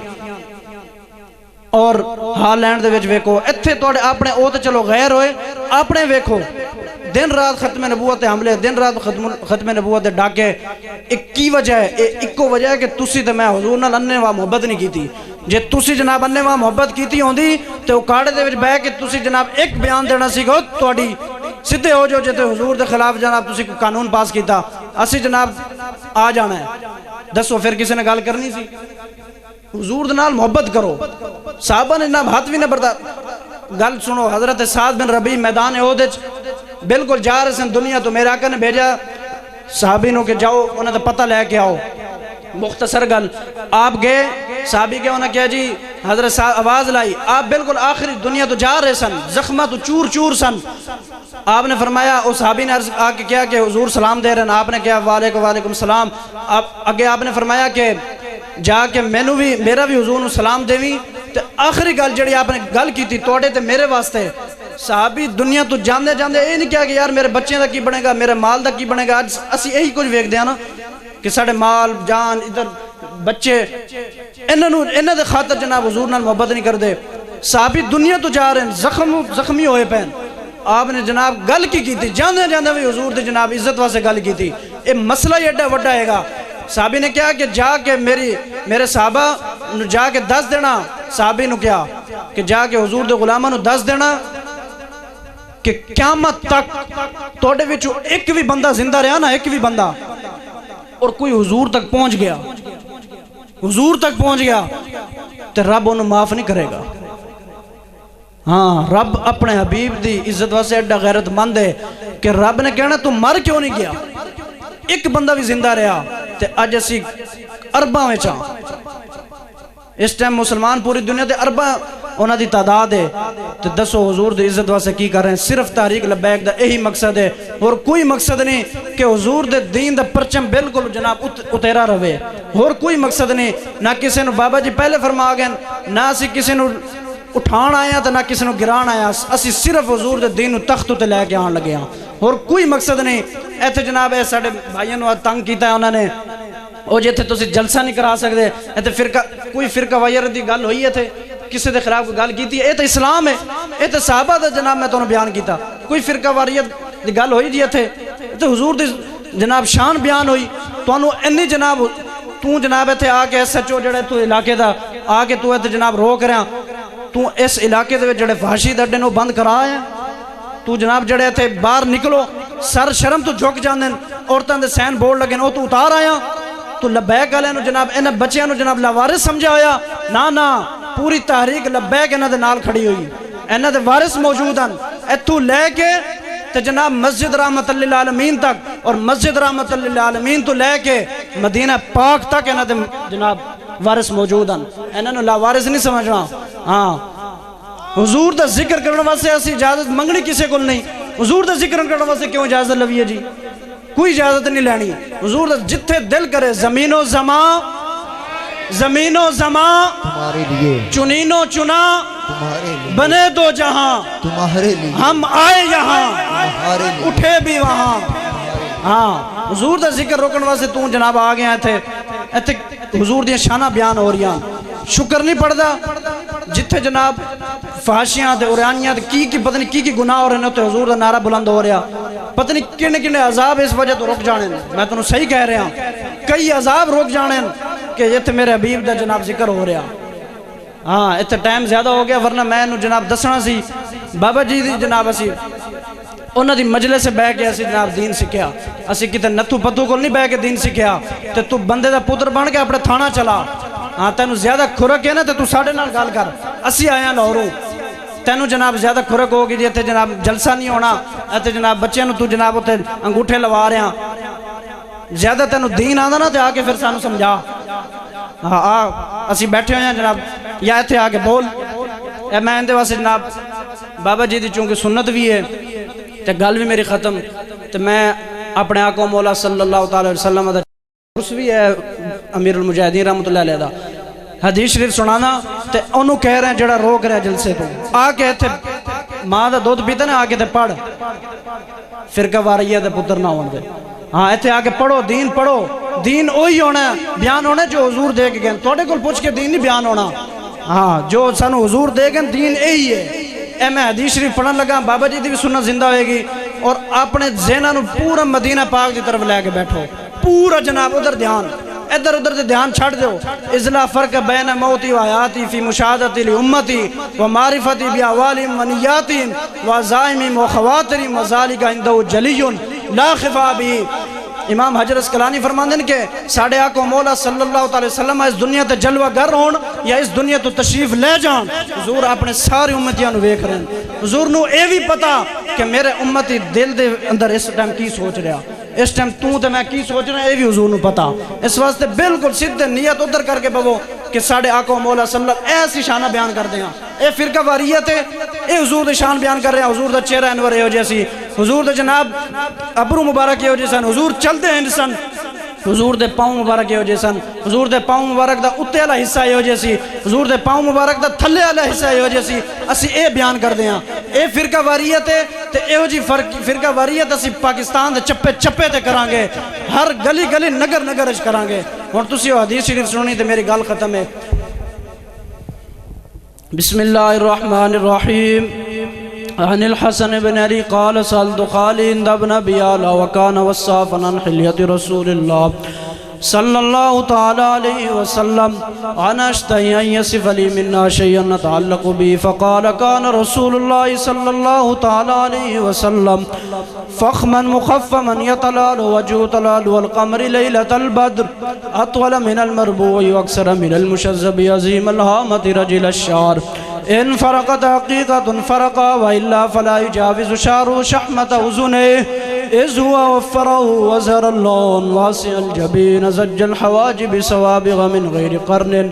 اور ہالینڈ دے وچ ویکھو، ایتھے تواڈے اپنے او تے چلو غیر ہوئے، اپنے ویکھو دن رات ختم نبوت حملے، دن رات ختم نبوت ڈاکے۔ ایک کی وجہ ہے؟ ایکو وجہ ہے کہ تسی تے میں حضور نال اننے وا محبت نہیں کیتی۔ جے تسی جناب اننے وا محبت کیتی ہوندی تے او کاڑے دے وچ بیٹھ کے تسی جناب ایک بیان دینا سی گو تواڈی سدھے ہو جو جے حضور دے خلاف جناب تسی کوئی قانون پاس کیتا، اسی جناب آ جانا ہے۔ دسو پھر کسی نے گل کرنی سی؟ حضور دے نال محبت کرو۔ صحابہ نے جناب ہاتھ بھی نہ برتا۔ گل سنو، حضرت سعد بن ربیع میدان احد وچ بالکل جا رہے سن دنیا تو میرے آقا نے بھیجا صحابی نو کہ جاؤ انہیں تو پتہ لے کے آؤ۔ مختصر گل، آپ گئے، صحابی گئے، انہیں کہا جی حضرت صاحب آواز لائی، آپ بالکل آخری دنیا تو جا رہے سن، زخمہ تو چور چور سن۔ آپ نے فرمایا، اس صحابی نے عرض آ کے کیا کہ حضور سلام دے رہے ہیں، آپ نے کہا وعلیکم السلام۔ اگے آپ نے فرمایا کہ جا کے مینو بھی میرا بھی حضور نو سلام دیویں۔ تے آخری گل جڑی آپ نے گل کی تھی توڑے تے میرے واسطے، صحابی دنیا تو جاندے جاندے یہ نہیں کیا کہ یار میرے بچے دا کی بنے گا، میرے مال دا کی بنے گا۔ آج اسی یہی کچھ ویکھ دیا نا کہ ساڑے مال جان ادھر بچے انہاں دے خاطر جناب حضور نال محبت نہیں کر دے۔ صحابی دنیا تو جا رہے ہیں، زخمی ہوئے پہن۔ آپ نے جناب گل کی تھی جاندے جاندے بھی حضور دے جناب عزت واسطے گل کی تھی۔ یہ مسئلہ ہی ایڈا وڈا ہے گا۔ صحابی نے کہا کہ جا کے میرے صحابہ جا کے دس دینا، صحابی نے کہا کہ جا کے حضور دے غلامہ نو دس دینا کہ قیامت تک توڑے وچوں ایک بھی بندہ زندہ رہا نا، ایک بھی بندہ، اور کوئی حضور تک پہنچ گیا، حضور تک پہنچ گیا تو رب انہوں معاف نہیں کرے گا۔ ہاں، رب اپنے حبیب دی عزت واسطے ایڈا غیرت مند ہے کہ رب نے کہنا تم مر کیوں نہیں گیا، ایک بندہ بھی زندہ رہا۔ تے اج اسی ارباں وچ ہاں، اس ٹائم مسلمان پوری دنیا تے ارباں انہاں دی تعداد ہے۔ تے دسو حضور دی عزت واسطے کی کر رہے ہیں؟ صرف تحریک لبیک دا یہی مقصد ہے، اور کوئی مقصد نہیں کہ حضور دے دین دا پرچم بالکل جناب اتیرا رہے، اور کوئی مقصد نہیں۔ نہ کسی نو بابا جی پہلے فرما گئے، نہ اسی کسی نو اٹھان آیا تو نہ کسی نو گران آیا، اسی صرف حضور دے دین نو تخت تے لے کے آن لگے ہاں، اور کوئی مقصد نہیں۔ ایتھے جناب اے ساڈے بھائیاں نو تنگ کیتا ہے انہوں نے، او جیتھے تسی جلسہ نہیں کرا سکتے، ایتھے فرقہ کوئی فرقہ وغیرہ دی گل ہوئی ہے، تھے کسی دے خلاف کوئی گل کیتی ہے؟ اے تے اسلام ہے، اے تے صحابہ دا جناب میں تانوں بیان کیتا۔ کوئی فرقہ واریت دی گل ہوئی جی ایتھے تے حضور دی جناب شان بیان ہوئی، تانوں انی جناب تو جناب ایتھے آ کے ایس ایچ او جڑے تو علاقے دا آ کے تو ایتھے جناب روک رہا، تو اس علاقے دے جڑے فحاشی دے اڈے نو بند کرا ہے، تو جناب جڑے ایتھے باہر نکلو سر شرم تو جھک جاندے، عورتاں دے سین بورڈ لگے او تو اتار آیا، تو لبیک والے نو جناب انہاں بچیاں نو جناب لاوارث سمجھا ہویا؟ نہ پوری تحریک لبیک انہاں دے نال کھڑی ہوئی، انہاں دے وارث موجود ہیں، ایتھوں لے کے تے جناب مسجد رحمت للعالمین تک، اور مسجد رحمت للعالمین تو لے کے مدینہ پاک تک انہاں دے جناب وارث موجود ہیں، انہاں نو لاوارث نہیں سمجھنا۔ ہاں، حضور دا ذکر کرنے واسطے اسی اجازت منگنی کسے کو نہیں، حضور دا ذکر کرنے واسطے کیوں اجازت لوی ہے جی؟ کوئی اجازت نہیں لینی۔ حضور دا جتھے دل کرے، زمین و زمان تمہارے لیے، چنین و چنا تمہارے لیے، بنے دو جہاں تمہارے لیے، ہم آئے یہاں تمہارے لیے، اٹھے بھی وہاں۔ ہاں، حضور دا ذکر روکن واسطے تو جناب آ گیا ایتھے حضور دیا شانہ بیان ہو رہی ہیں، شکر نہیں پڑھدا جتھے جناب فحاشیاں تے اریانیاں تے کی پتہ نہیں کی گناہ ہو رہے ہیں، تے حضور دا نعرہ بلند ہو رہا، پتہ نہیں کنے عذاب اس وجہ تو رک جانے۔ میں تنوں صحیح کہہ رہا ہوں، کئی عذاب رک جانے کہ اتنے میرے حبیب دا جناب ذکر ہو رہا۔ ہاں، اتنے ٹائم زیادہ ہو گیا، ورنہ میں انہوں جناب دسنا سی بابا جی دی جناب اسی انہوں دی مجلس سے بہ کے اسی جناب دین سکھیا، اسی کتے نتھو پتو کو نہیں بہ کے دین سکھیا، تے تو بندے دا پتر بن کے اپنے تھانہ چلا۔ ہاں، تینوں زیادہ کھرک ہے نا تو ساڑھے نال گال کر، اسی آیا لاہوروں، تینوں جناب زیادہ کھرک ہوگی جی تے جناب جلسہ نہیں ہونا، تے جناب بچے نو تو جناب تے انگوٹھے لوا رہے ہیں، زیادہ تینوں دین آندا نا تے آ کے پھر سانو سمجھا۔ ہاں، اسی بیٹھے ہوئے ہیں جناب، یا ایتھے آ کے بول۔ اے میں اندے واسطے جناب بابا جی دی چونکہ سنت بھی ہے تے گل بھی میری ختم، تے میں اپنے آقا مولا صلی اللہ تعالی وسلم دا عرس بھی ہے امیر المجاہدین رحمت اللہ علیہ دا، حدیث شریف سنانا تے انہوں کہہ رہے ہیں جڑا روک رہا جلسے تو آ کے تھے ماں دا دودھ پیتا نا آ کے تے پڑھ فرقہ واریہ دے پتر نہ ہون دے ہاں ایتھے آ کے پڑھو دین اوہی ہونا ہے بیان ہونا ہے جو حضور دے کے گئے توڑے کل پوچھ کے دین نہیں بیان ہونا ہاں جو سانو حضور دے گئے دین یہی ہے اے میں حدیث شریف پڑھن لگا بابا جی دی بھی سنت زندہ ہوئے گی اور اپنے ذہنہ نو پورا مدینہ پاک دی طرف لے کے بیٹھو پورا جناب ادھر دھیان ادھر ادھر دے دھیان چھڑ دیو اذلا فرق بین موتی و حیاتی فی مشاہدتی لی امتی و معرفتی بی اوالی منیاتی و زائمی و خواتری مذالک اندہو جلیون لا خفا بھی امام حجر اسقلانی فرماندن کہ ساڑھے آقا مولا صلی اللہ علیہ وسلم اس دنیا تے جلوہ گر ہون یا اس دنیا تو تشریف لے جان حضور اپنے سارے امتیاں نو ویکھ رہے ہیں حضور نو اے بھی پتا کہ میرے امتی دل دے اندر اس ٹائم کی سوچ رہا اس ٹائم تے میں کی سوچ رہا ہے اے بھی حضور نو پتا اس واسطے بالکل سیدھے نیت ادھر کر کے بابو کہ ساڑھے آقا مولا صلی اللہ علیہ وسلم ایسی شانہ بیان کر دیں اے فرقہ واریت ہے اے حضور دے شان بیان کر رہے ہیں حضور دا چہرہ انور ہے ہو جیسی حضور دے جناب ابرو مبارک ہے ہو جیسن حضور چلتے ہیں انسان حضور دے پاؤں مبارک ہے ہو جیسن حضور دے پاؤں مبارک دا اتے والا حصہ ہے ہو جیسی حضور دے پاؤں مبارک دا تھلے والا حصہ ہے ہو جیسی اسی اے بیان کر دیں اے فرقہ واریت ہے تے اے ہو جی فرقہ واریت اسی پاکستان دے چپے چپے تے کرانگے ہر گلی گلی نگر نگر اچ کرانگے اور تسی حدیث شریف سنونی تے میری گال ختم ہے بسم اللہ الرحمن الرحیم عن الحسن بن علی قال سألت خالي ابن ابي آلا وكان وصافا عن حلیة رسول اللہ صلی اللہ تعالی علیہ وسلم انا اشتہی ان یصف لی منا شیئا نتعلق بی فقال كان رسول اللہ صلی اللہ تعالی علیہ وسلم فخما مخفما يطلال وجه طلال والقمر ليلة البدر اطول من المربوع واكثر من المشذب عظيم الهامة رجل الشعر ان فرقت حقیقت فرقا وإلا فلا يجاوز شعر شحمة أذنه إذ هو وفره وزهر اللون واسع الجبين زج الحواجب سوابغ من غير قرن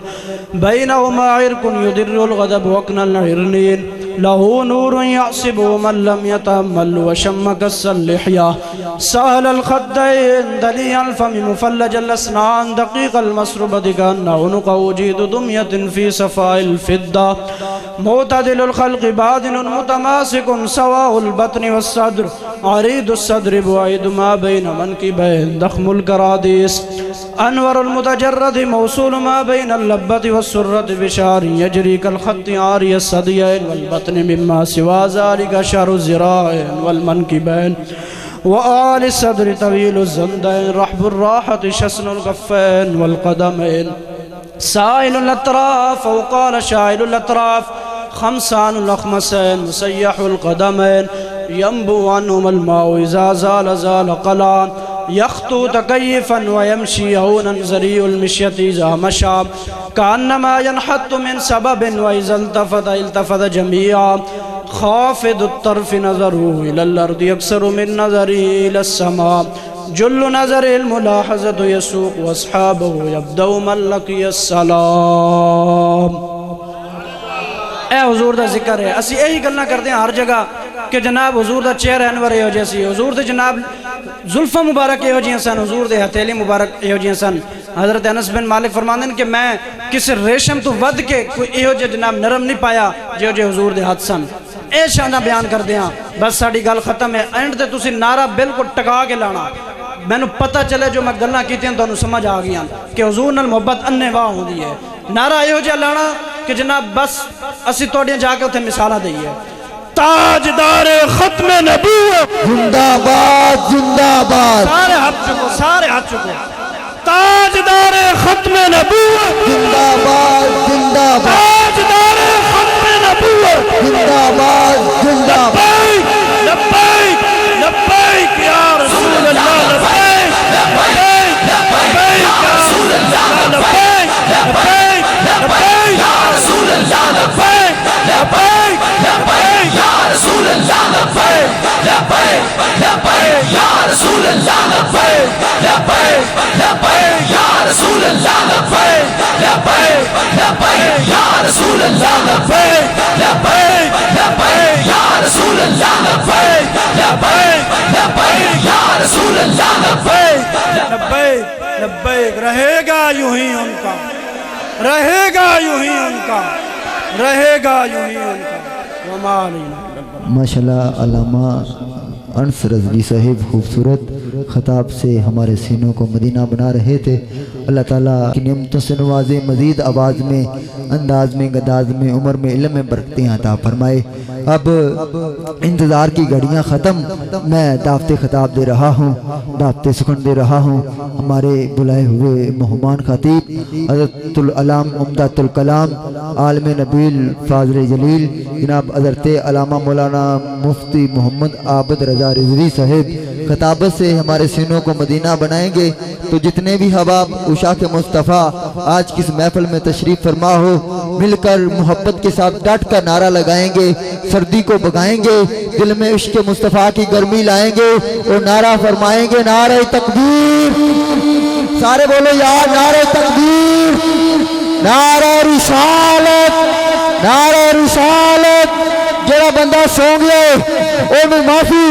بينهما عرق يدر الغضب وقنا العرنين له نور يعصب من لم يتأمل وشمك السلحية سهل الخدين دليع الفم مفلج الأسنان دقيق المسربة كأن عنق وجيد دمية في صفاء الفضة معتدل الخلق بادن متماسك سواء البطن والصدر عريض الصدر بعيد ما بين منكبين ضخم الكراديس انور المتجرد موصول ما بين اللبة والسرة بشعر يجري كالخط عاري الصديين والبطن مما سوى ذلك شعر الزراعين والمنكبين وآل الصدر طويل الزندين رحب الراحة شسن الغفين والقدمين سائل الأطراف وقال شائل الأطراف خمسان الأخمسين مسيح القدمين ينبو عنهم الماء إذا زال زال قلان يخطو تكيفا ويمشي هونا زري المشية إذا مشى كأنما ينحط من سبب وإذا التفت جميعا خافض الطرف نظره إلى الأرض يكسر من نظره إلى السماء جل نظر الملاحظة يسوق واصحابه يبدأ من لقي السلام اے حضور دا ذکر ہے اسی یہی گلنا کرتے ہیں ہر جگہ کہ جناب حضور دا چہرہ انور ہو جیسی حضور دے جناب زلفہ مبارک ہو جی سن حضور دے ہتھیلی مبارک ہو جی سن حضرت انس بن مالک فرماندے ہیں کہ میں کسی ریشم تو ود کے کوئی ہو جے جناب نرم نہیں پایا جو جے حضور دے ہاتھ سن اے شانہ بیان کر دیاں بس ساڑی گل ختم ہے اینڈ تے تسی نعرہ بالکل ٹکا کے لانا میں نو پتہ چلے جو میں گلنا کیتے ہیں تو انہوں سمجھ آ گیا کہ حضور نال محبت انے واہ ہو دی ہے نعرہ یہ ہو جا لانا کہ جناب بس اسی توڑیاں جا کے اتھے مثالہ دئیے تاجدار ختم نبوت زندہ باد زندہ باد سارے ہاتھ چکو تاجدار ختم نبوت زندہ باد زندہ باد تاجدار ختم نبوت زندہ باد زندہ باد لبیک لبیک یا رسول اللہ لبیک لبیک لبیک یا رسول اللہ لبیک لبیک لبیک یا رسول اللہ لبیک لبیک لبیک یا رسول اللہ لبیک لبیک لبیک یا رسول اللہ لبیک لبیک لبیک یا رسول اللہ لبیک لبیک لبیک یا رسول اللہ لبیک لبیک لبیک یا رسول اللہ لبیک لبیک لبیک یا رسول اللہ لبیک لبیک لبیک رہے گا یوں ہی ان کا رہے گا یوں ہی ان کا، رہے گا یوں ہی ان کا۔ وما علینا الا البلاغ۔ ماشاءاللہ علامہ انس رضوی صاحب خوبصورت خطاب سے ہمارے سینوں کو مدینہ بنا رہے تھے۔ اللہ تعالیٰ کی نعمتوں سے نوازے، مزید آواز میں، انداز میں، گداز میں، عمر میں، علم میں برکتیں عطا فرمائے۔ اب انتظار کی گھڑیاں ختم، میں دعوت خطاب دے رہا ہوں، دعوت سخن دے رہا ہوں۔ ہمارے بلائے ہوئے مہمان خطیب حضرت العلام عمدۃ الکلام عالم نبیل فاضل جلیل جناب حضرت علامہ مولانا مفتی محمد عابد رضا رضوی صاحب خطابت سے ہمارے سینوں کو مدینہ بنائیں گے۔ تو جتنے بھی حباب عشاق مصطفیٰ آج کس محفل میں تشریف فرما ہو، مل کر محبت کے ساتھ ڈٹ کر نعرہ لگائیں گے، سردی کو بگائیں گے، دل میں عشق مصطفیٰ کی گرمی لائیں گے اور نعرہ فرمائیں گے نعرہ تکبیر۔ سارے بولو یار نعرہ تکبیر، نعرہ رسالت، نعرہ رسالت۔ جڑا بندہ سو گیا ہے انہوں معافی،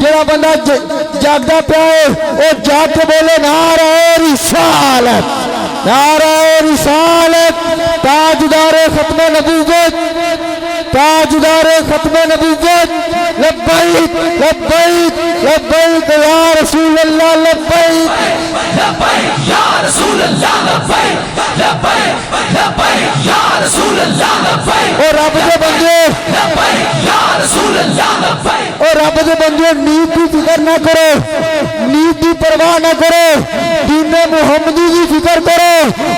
جڑا بندہ جاگدا پیا ہے وہ جاگ کے بولے نعرہ رسالت، نعرہ رسالت۔ تاجدار ختم نبوت، تاجدار ختم نبوت، لبیک لبیک لبیک یا رسول اللہ، لبیک لبیک یا رسول اللہ، لبیک لبیک لبیک یا رسول اللہ، لبیک اور رب دے بندے، لبیک یا رسول اللہ، لبیک اور رب دے بندے نیت کی فکر نہ کرو، نیت کی پرواہ نہ کرو، دین محمدی کی فکر کرو،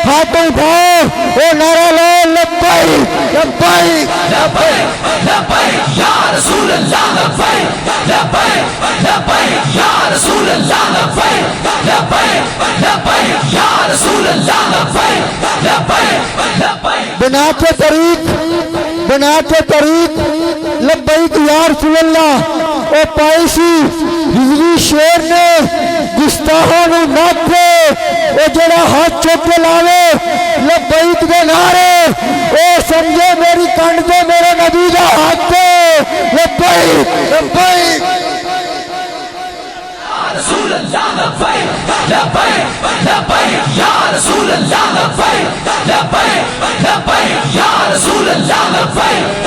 ہاتھوں اٹھاؤ اور نعرہ لو لبیک لبیک لبیک لبیک یا رسول اللہ، لبیک لبیک لبیک یا رسول اللہ، لبیک لبیک لبیک یا رسول اللہ، لبیک لبیک لبیک بنا کے طریق، بنا کے طریق لبیک یا رسول اللہ۔ او پائسی رضوی شیر نے گستاحوں نو ناکھے، او جڑا ہاتھ چوک کے لاوے لبیک دے نعرے، او سمجھے میری کنڈ دے میرے نبی دا ہاتھ دے، لبیک لبیک رسول اللہ، لبیک لبیک لبیک یا رسول اللہ، لبیک لبیک لبیک یا رسول اللہ، لبیک